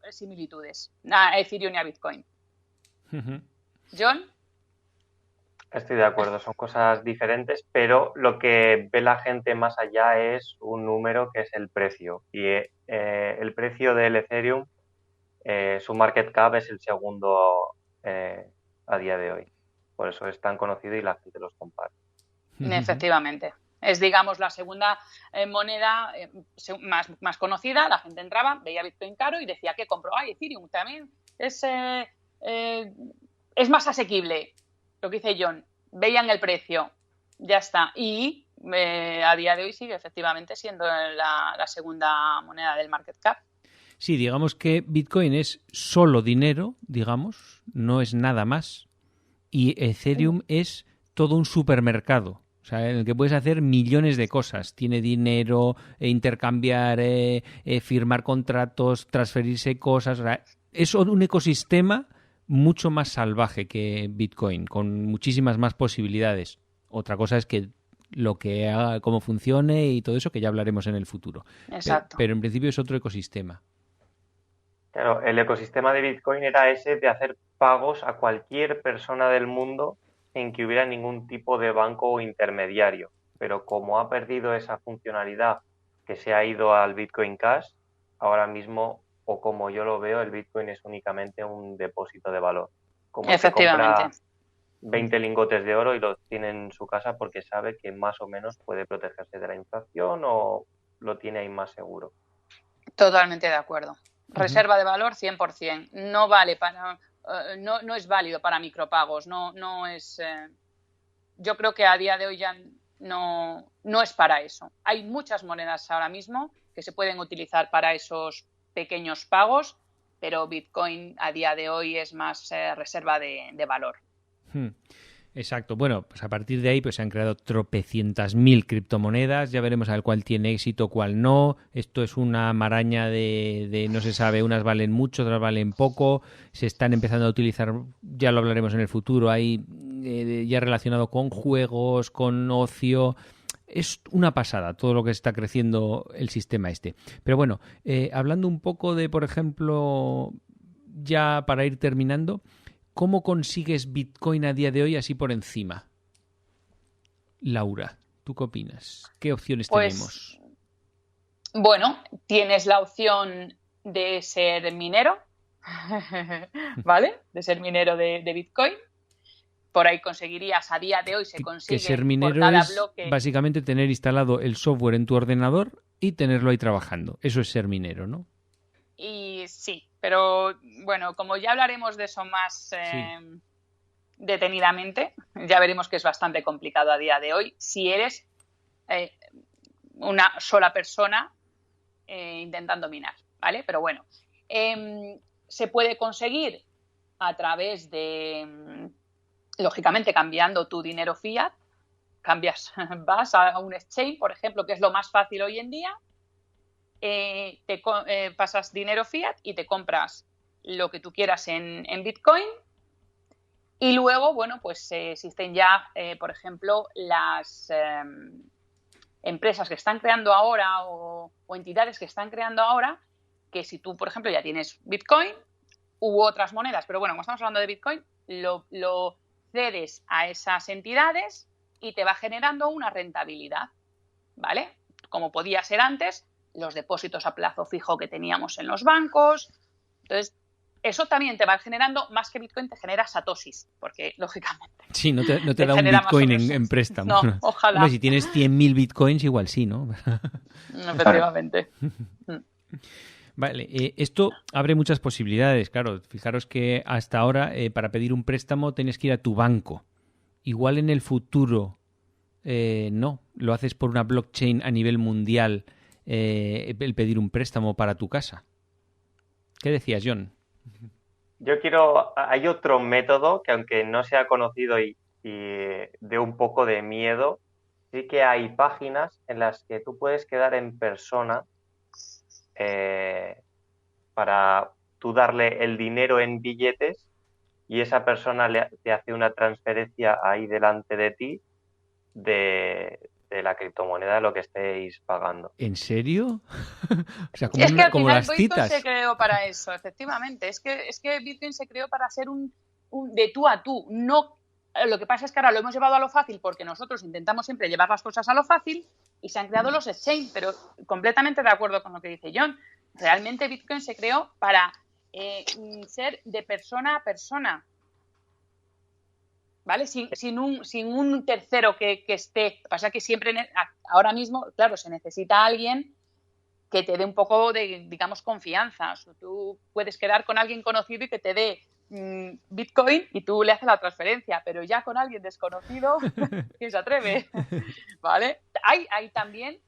Speaker 3: similitudes a Ethereum ni a Bitcoin. ¿John?
Speaker 5: Estoy de acuerdo, son cosas diferentes, pero lo que ve la gente más allá es un número que es el precio. Y el precio del Ethereum, su market cap es el segundo a día de hoy. Por eso es tan conocido y la gente los compara.
Speaker 3: Efectivamente. Es, digamos, la segunda moneda más conocida. La gente entraba, veía Bitcoin caro y decía, ¿qué compro? Ethereum también es más asequible. Lo que dice John, veían el precio, ya está. Y a día de hoy sigue efectivamente siendo la segunda moneda del market cap.
Speaker 2: Sí, digamos que Bitcoin es solo dinero, digamos, no es nada más. Y Ethereum es todo un supermercado, o sea, en el que puedes hacer millones de cosas. Tiene dinero, intercambiar, firmar contratos, transferirse cosas. O sea, es un ecosistema mucho más salvaje que Bitcoin, con muchísimas más posibilidades. Otra cosa es que lo que haga, cómo funcione y todo eso, que ya hablaremos en el futuro.
Speaker 3: Exacto.
Speaker 2: Pero en principio es otro ecosistema.
Speaker 5: Claro, el ecosistema de Bitcoin era ese de hacer pagos a cualquier persona del mundo sin que hubiera ningún tipo de banco o intermediario. Pero como ha perdido esa funcionalidad que se ha ido al Bitcoin Cash, ahora mismo, o como yo lo veo, el Bitcoin es únicamente un depósito de valor. Como se
Speaker 3: Efectivamente.
Speaker 5: compra 20 lingotes de oro y los tiene en su casa porque sabe que más o menos puede protegerse de la inflación o lo tiene ahí más seguro.
Speaker 3: Totalmente de acuerdo. Reserva de valor 100%. No vale para, no es válido para micropagos. No es. Yo creo que a día de hoy ya no es para eso. Hay muchas monedas ahora mismo que se pueden utilizar para esos pequeños pagos, pero Bitcoin a día de hoy es más reserva de valor.
Speaker 2: Exacto. Bueno, pues a partir de ahí pues se han creado tropecientas mil criptomonedas. Ya veremos a ver cuál tiene éxito, cuál no. Esto es una maraña de no se sabe. Unas valen mucho, otras valen poco. Se están empezando a utilizar, ya lo hablaremos en el futuro, ahí ya relacionado con juegos, con ocio. Es una pasada todo lo que está creciendo el sistema este. Pero bueno, hablando un poco de, por ejemplo, ya para ir terminando, ¿cómo consigues Bitcoin a día de hoy así por encima? Laura, ¿tú qué opinas? ¿Qué opciones tenemos?
Speaker 3: Bueno, tienes la opción de ser minero, ¿vale? De ser minero de Bitcoin. Por ahí conseguirías, a día de hoy se consigue
Speaker 2: que ser minero
Speaker 3: por cada
Speaker 2: es
Speaker 3: bloque.
Speaker 2: Básicamente tener instalado el software en tu ordenador y tenerlo ahí trabajando. Eso es ser minero, ¿no?
Speaker 3: Y sí, pero bueno, como ya hablaremos de eso más detenidamente, ya veremos que es bastante complicado a día de hoy si eres una sola persona intentando minar, ¿vale? Pero bueno, se puede conseguir a través de, lógicamente, cambiando tu dinero fiat. Vas a un exchange, por ejemplo, que es lo más fácil hoy en día. Pasas dinero fiat y te compras lo que tú quieras en Bitcoin. Y luego, bueno, pues existen ya, por ejemplo, las empresas que están creando ahora o entidades que están creando ahora, que si tú, por ejemplo, ya tienes Bitcoin u otras monedas, pero bueno, como estamos hablando de Bitcoin, lo cedes a esas entidades y te va generando una rentabilidad, ¿vale? Como podía ser antes, los depósitos a plazo fijo que teníamos en los bancos. Entonces, eso también te va generando, más que Bitcoin, te genera satoshis, porque, lógicamente...
Speaker 2: Sí, no te da un Bitcoin en préstamo.
Speaker 3: No, ojalá.
Speaker 2: Hombre, si tienes 100.000 Bitcoins, igual sí, ¿no?
Speaker 3: Efectivamente.
Speaker 2: Vale, esto abre muchas posibilidades, claro. Fijaros que hasta ahora, para pedir un préstamo, tienes que ir a tu banco. Igual en el futuro, no. Lo haces por una blockchain a nivel mundial, el pedir un préstamo para tu casa. ¿Qué decías, John?
Speaker 5: Hay otro método que aunque no sea conocido y de un poco de miedo, sí que hay páginas en las que tú puedes quedar en persona para tú darle el dinero en billetes y esa persona te hace una transferencia ahí delante de ti de la criptomoneda de lo que estéis pagando.
Speaker 2: ¿En serio? O sea,
Speaker 3: es que al
Speaker 2: como
Speaker 3: final
Speaker 2: las
Speaker 3: Bitcoin
Speaker 2: citas.
Speaker 3: se creó para eso, efectivamente. Es que Bitcoin se creó para ser un de tú a tú. No, lo que pasa es que ahora lo hemos llevado a lo fácil porque nosotros intentamos siempre llevar las cosas a lo fácil y se han creado los exchange, pero completamente de acuerdo con lo que dice John. Realmente Bitcoin se creó para ser de persona a persona. ¿Vale? Sin un tercero que esté. Pasa que siempre, ahora mismo, claro, se necesita alguien que te dé un poco de, digamos, confianza. O sea, tú puedes quedar con alguien conocido y que te dé Bitcoin y tú le haces la transferencia, pero ya con alguien desconocido, ¿quién se atreve? ¿Vale? Hay también,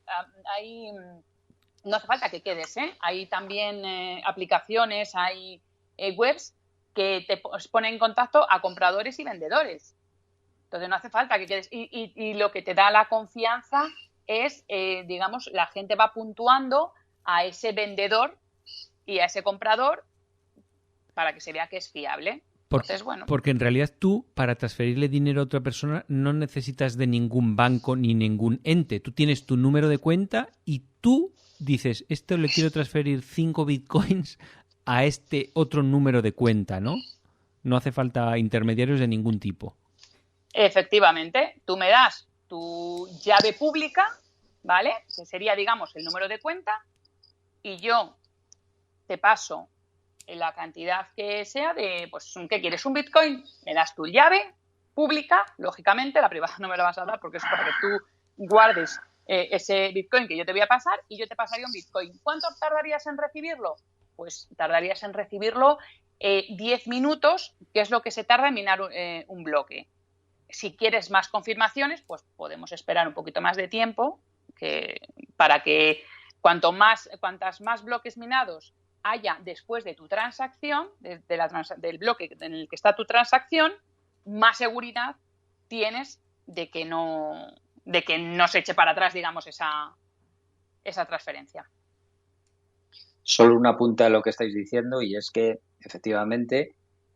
Speaker 3: no hace falta que quedes, ¿eh? Hay también aplicaciones, hay webs que te ponen en contacto a compradores y vendedores. Entonces no hace falta que quedes. Y lo que te da la confianza es, digamos, la gente va puntuando a ese vendedor y a ese comprador para que se vea que es fiable. Entonces, bueno.
Speaker 2: Porque en realidad tú, para transferirle dinero a otra persona, no necesitas de ningún banco ni ningún ente. Tú tienes tu número de cuenta y tú dices, esto le quiero transferir 5 bitcoins a este otro número de cuenta, ¿no? No hace falta intermediarios de ningún tipo.
Speaker 3: Efectivamente, tú me das tu llave pública, ¿vale? Que sería, digamos, el número de cuenta, y yo te paso la cantidad que sea de, pues, ¿qué quieres? ¿Un Bitcoin? Me das tu llave pública, lógicamente, la privada no me la vas a dar porque es para que tú guardes ese Bitcoin que yo te voy a pasar, y yo te pasaría un Bitcoin. ¿Cuánto tardarías en recibirlo? Pues tardarías en recibirlo 10 minutos, que es lo que se tarda en minar un bloque. Si quieres más confirmaciones, pues podemos esperar un poquito más de tiempo para que cuantas más bloques minados haya después de tu transacción, del bloque en el que está tu transacción, más seguridad tienes de que no se eche para atrás, digamos, esa transferencia.
Speaker 4: Solo una punta de lo que estáis diciendo, y es que efectivamente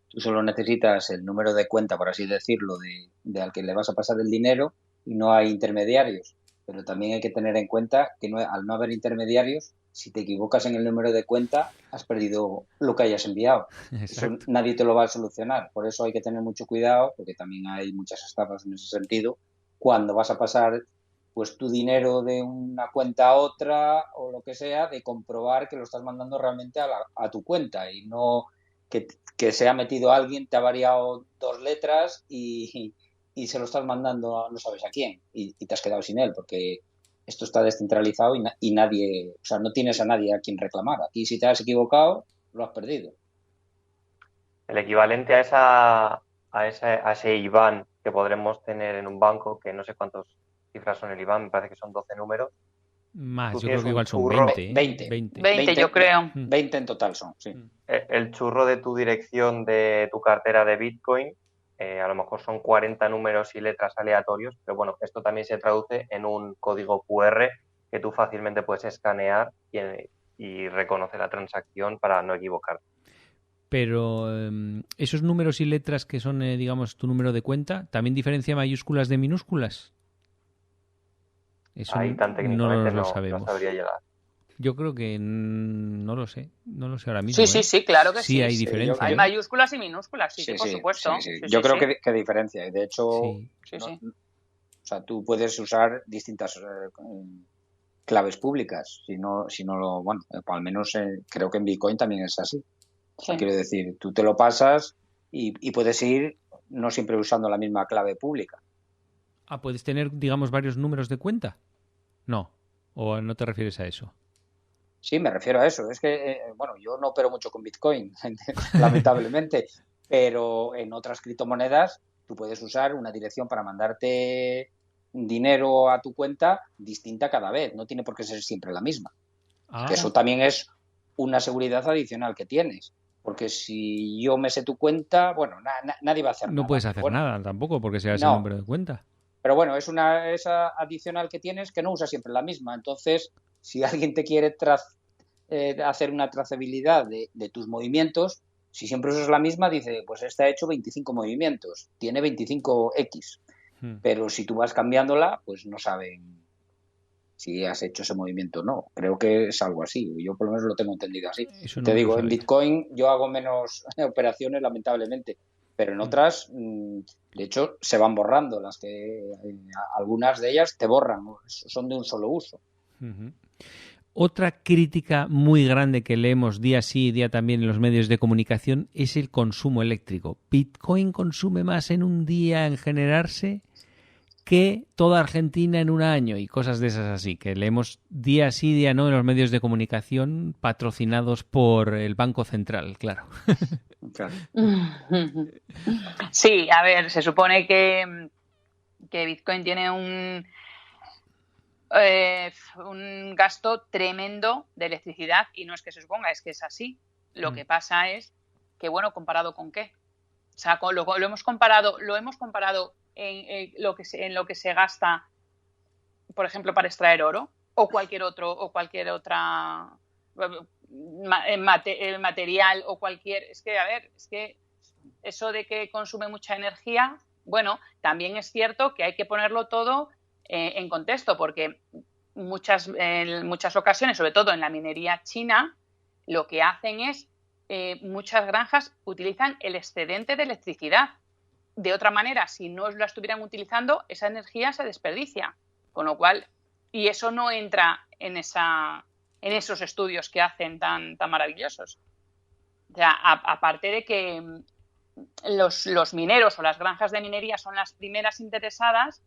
Speaker 4: tú solo necesitas el número de cuenta, por así decirlo, de al que le vas a pasar el dinero, y no hay intermediarios. Pero también hay que tener en cuenta que al no haber intermediarios, si te equivocas en el número de cuenta, has perdido lo que hayas enviado. Eso nadie te lo va a solucionar. Por eso hay que tener mucho cuidado, porque también hay muchas estafas en ese sentido. Cuando vas a pasar pues tu dinero de una cuenta a otra o lo que sea, de comprobar que lo estás mandando realmente a tu cuenta, y no que se ha metido alguien, te ha variado 2 letras y se lo estás mandando no sabes a quién, y te has quedado sin él, porque esto está descentralizado y nadie, o sea, no tienes a nadie a quien reclamar. Aquí, si te has equivocado, lo has perdido.
Speaker 5: El equivalente a ese IBAN que podremos tener en un banco, que no sé cuántas cifras son el IBAN, me parece que son 12 números.
Speaker 2: Más, yo creo que igual son 20.
Speaker 3: 20, yo creo.
Speaker 4: 20 en total son, sí.
Speaker 5: El churro de tu dirección de tu cartera de Bitcoin, a lo mejor son 40 números y letras aleatorios, pero bueno, esto también se traduce en un código QR que tú fácilmente puedes escanear y reconocer la transacción para no equivocarte.
Speaker 2: Pero esos números y letras que son, digamos, tu número de cuenta, ¿también diferencia mayúsculas de minúsculas? Eso
Speaker 5: ahí tan técnicamente
Speaker 2: no lo sabemos.
Speaker 5: No sabría llegar.
Speaker 2: Yo creo que no lo sé ahora mismo.
Speaker 3: Sí, claro que sí.
Speaker 2: Sí hay diferencia.
Speaker 3: Hay mayúsculas y minúsculas, sí, por supuesto.
Speaker 4: Sí. Yo creo que diferencia. Y de hecho,
Speaker 3: o
Speaker 4: sea, tú puedes usar distintas claves públicas. Si no lo, bueno, al menos creo que en Bitcoin también es así. Sí. Quiero decir, tú te lo pasas y puedes ir no siempre usando la misma clave pública.
Speaker 2: Ah, ¿puedes tener, digamos, varios números de cuenta? No. ¿O no te refieres a eso?
Speaker 4: Sí, me refiero a eso. Es que, bueno, yo no opero mucho con Bitcoin, lamentablemente, pero en otras criptomonedas tú puedes usar una dirección para mandarte dinero a tu cuenta distinta cada vez. No tiene por qué ser siempre la misma. Que eso también es una seguridad adicional que tienes. Porque si yo me sé tu cuenta, bueno, nadie va a hacer nada.
Speaker 2: No puedes hacer nada tampoco porque sea ese número de cuenta.
Speaker 4: Pero bueno, es esa adicional que tienes que no usas siempre la misma. Entonces, si alguien te quiere hacer una trazabilidad de tus movimientos, si siempre usas la misma, dice, pues este ha hecho 25 movimientos, tiene 25X. Pero si tú vas cambiándola, pues no saben si has hecho ese movimiento o no. Creo que es algo así. Yo por lo menos lo tengo entendido así. Te digo, en Bitcoin yo hago menos operaciones, lamentablemente. Pero en otras, de hecho, se van borrando. Algunas de ellas te borran, son de un solo uso.
Speaker 2: Otra crítica muy grande que leemos día sí y día también en los medios de comunicación es el consumo eléctrico. Bitcoin consume más en un día en generarse que toda Argentina en un año y cosas de esas así, que leemos día sí, día no en los medios de comunicación patrocinados por el Banco Central, claro.
Speaker 4: Claro.
Speaker 3: Sí, a ver, se supone que Bitcoin tiene un gasto tremendo de electricidad, y no es que se suponga, es que es así. Lo que pasa es que, bueno, ¿comparado con qué? O sea, lo hemos comparado en lo que se gasta, por ejemplo, para extraer oro o cualquier otra material o cualquier. Es que, a ver, es que eso de que consume mucha energía, bueno, también es cierto que hay que ponerlo todo en contexto, porque en muchas ocasiones, sobre todo en la minería china, lo que hacen es, muchas granjas utilizan el excedente de electricidad. De otra manera, si no la estuvieran utilizando, esa energía se desperdicia. Con lo cual, y eso no entra en esos estudios que hacen tan maravillosos. O sea, aparte de que los mineros o las granjas de minería son las primeras interesadas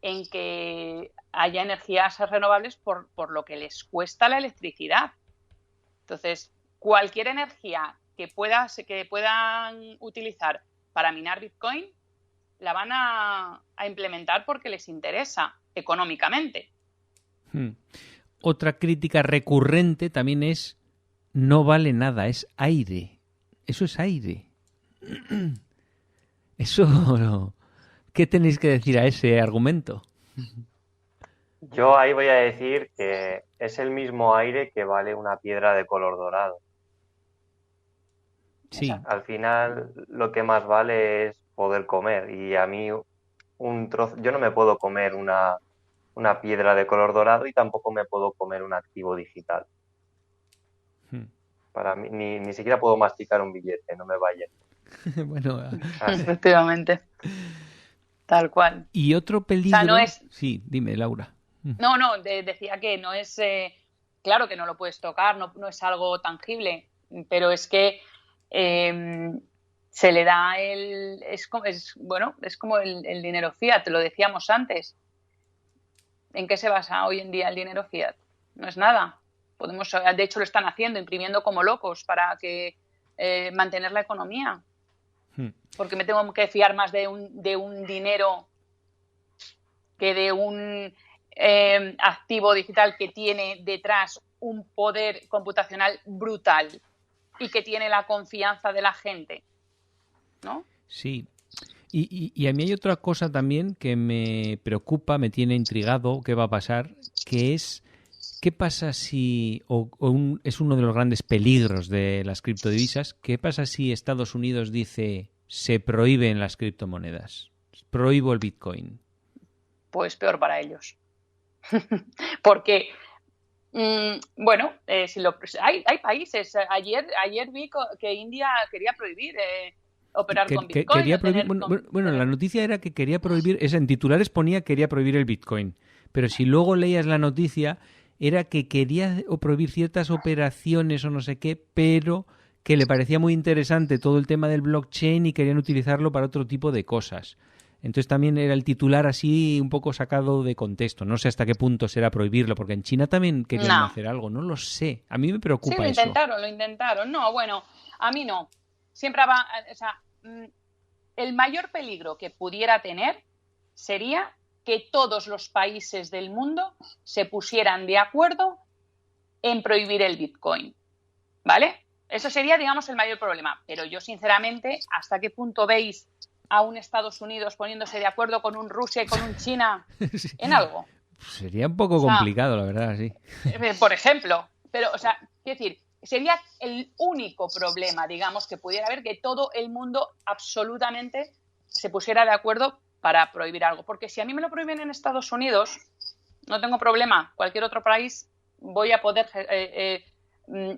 Speaker 3: en que haya energías renovables por lo que les cuesta la electricidad. Entonces, cualquier energía que puedan utilizar para minar Bitcoin, la van a implementar porque les interesa económicamente.
Speaker 2: Otra crítica recurrente también es: no vale nada, es aire. Eso es aire. Eso, ¿qué tenéis que decir a ese argumento?
Speaker 5: Yo ahí voy a decir que es el mismo aire que vale una piedra de color dorado.
Speaker 2: Sí.
Speaker 5: Al final, lo que más vale es poder comer. Y a mí, yo no me puedo comer una piedra de color dorado y tampoco me puedo comer un activo digital. Para mí, ni siquiera puedo masticar un billete, no me vaya.
Speaker 2: Bueno,
Speaker 3: efectivamente. Tal cual.
Speaker 2: Y otro peligro...
Speaker 3: O sea, no es...
Speaker 2: Sí, dime, Laura.
Speaker 3: No, decía que no es... claro que no lo puedes tocar, no es algo tangible, pero es que se le da es como el dinero fiat, lo decíamos antes. ¿En qué se basa hoy en día el dinero fiat? No es nada. De hecho lo están haciendo, imprimiendo como locos para que mantener la economía. Porque me tengo que fiar más de un dinero que de un activo digital que tiene detrás un poder computacional brutal y que tiene la confianza de la gente, ¿no?
Speaker 2: Sí. Y a mí hay otra cosa también que me preocupa, me tiene intrigado qué va a pasar, que es qué pasa si, es uno de los grandes peligros de las criptodivisas, qué pasa si Estados Unidos dice: se prohíben las criptomonedas, prohíbo el Bitcoin.
Speaker 3: Pues peor para ellos. Porque, hay países. Ayer vi que India quería prohibir operar con Bitcoin.
Speaker 2: Quería prohibir, la noticia era que quería prohibir, en titulares ponía quería prohibir el Bitcoin, pero si luego leías la noticia era que quería prohibir ciertas operaciones o no sé qué, pero que le parecía muy interesante todo el tema del blockchain y querían utilizarlo para otro tipo de cosas. Entonces también era el titular así un poco sacado de contexto. No sé hasta qué punto será prohibirlo, porque en China también querían hacer algo. No lo sé. A mí me preocupa eso.
Speaker 3: Sí, lo intentaron. No, bueno, a mí no. Siempre va... O sea, el mayor peligro que pudiera tener sería que todos los países del mundo se pusieran de acuerdo en prohibir el Bitcoin. ¿Vale? Eso sería, digamos, el mayor problema. Pero yo, sinceramente, ¿hasta qué punto veis a un Estados Unidos poniéndose de acuerdo con un Rusia y con un China en algo?
Speaker 2: Sería un poco complicado, la verdad, sí.
Speaker 3: Por ejemplo. Pero, o sea, quiero decir, sería el único problema, digamos, que pudiera haber, que todo el mundo absolutamente se pusiera de acuerdo para prohibir algo. Porque si a mí me lo prohíben en Estados Unidos, no tengo problema. Cualquier otro país voy a poder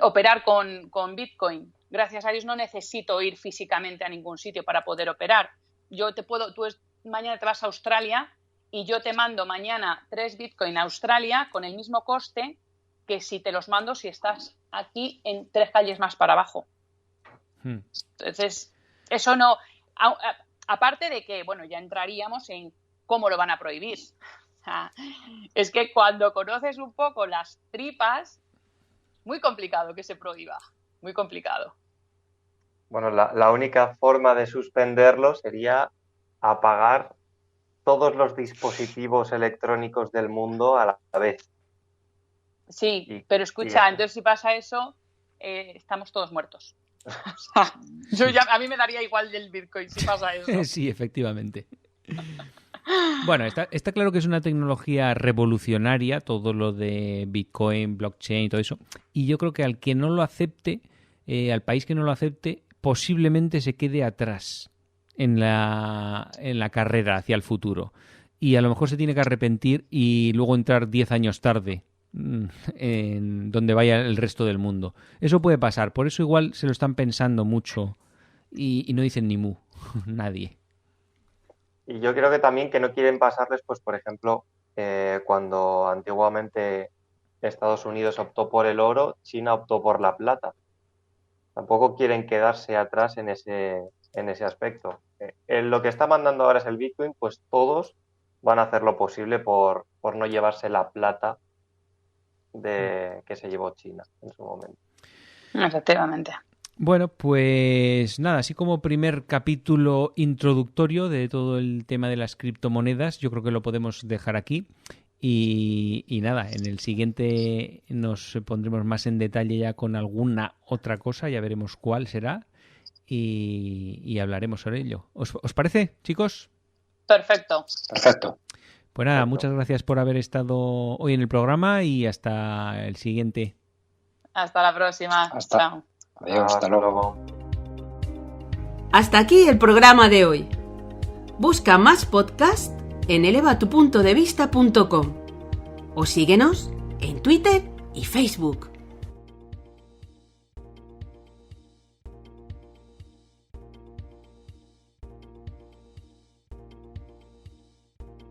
Speaker 3: operar con Bitcoin. Gracias a Dios no necesito ir físicamente a ningún sitio para poder operar. Tú mañana te vas a Australia y yo te mando mañana 3 Bitcoin a Australia con el mismo coste que si te los mando si estás aquí en 3 calles más para abajo. Entonces, eso no... Aparte de que, bueno, ya entraríamos en cómo lo van a prohibir. Es que cuando conoces un poco las tripas, muy complicado que se prohíba. Muy complicado.
Speaker 5: Bueno, la única forma de suspenderlo sería apagar todos los dispositivos electrónicos del mundo a la vez.
Speaker 3: Sí, pero escucha, entonces si pasa eso, estamos todos muertos. A mí me daría igual del Bitcoin si pasa eso.
Speaker 2: Sí, efectivamente. Bueno, está claro que es una tecnología revolucionaria, todo lo de Bitcoin, blockchain y todo eso. Y yo creo que al que no lo acepte, al país que no lo acepte, posiblemente se quede atrás en la carrera hacia el futuro. Y a lo mejor se tiene que arrepentir y luego entrar 10 años tarde en donde vaya el resto del mundo. Eso puede pasar. Por eso igual se lo están pensando mucho y no dicen ni mu. Nadie.
Speaker 5: Y yo creo que también que no quieren pasarles, pues por ejemplo, cuando antiguamente Estados Unidos optó por el oro, China optó por la plata. Tampoco quieren quedarse atrás en ese aspecto. Lo que está mandando ahora es el Bitcoin, pues todos van a hacer lo posible por no llevarse la plata que se llevó China en su momento.
Speaker 3: Efectivamente.
Speaker 2: Bueno, pues nada, así como primer capítulo introductorio de todo el tema de las criptomonedas, yo creo que lo podemos dejar aquí. Y nada, en el siguiente nos pondremos más en detalle ya con alguna otra cosa, ya veremos cuál será y hablaremos sobre ello. ¿Os parece, chicos?
Speaker 3: Perfecto.
Speaker 4: Perfecto.
Speaker 2: Pues nada, muchas gracias por haber estado hoy en el programa y hasta el siguiente.
Speaker 3: Hasta la próxima. Chao.
Speaker 4: Adiós, hasta luego.
Speaker 1: Hasta aquí el programa de hoy. Busca más podcast en elevatupuntodevista.com o síguenos en Twitter y Facebook.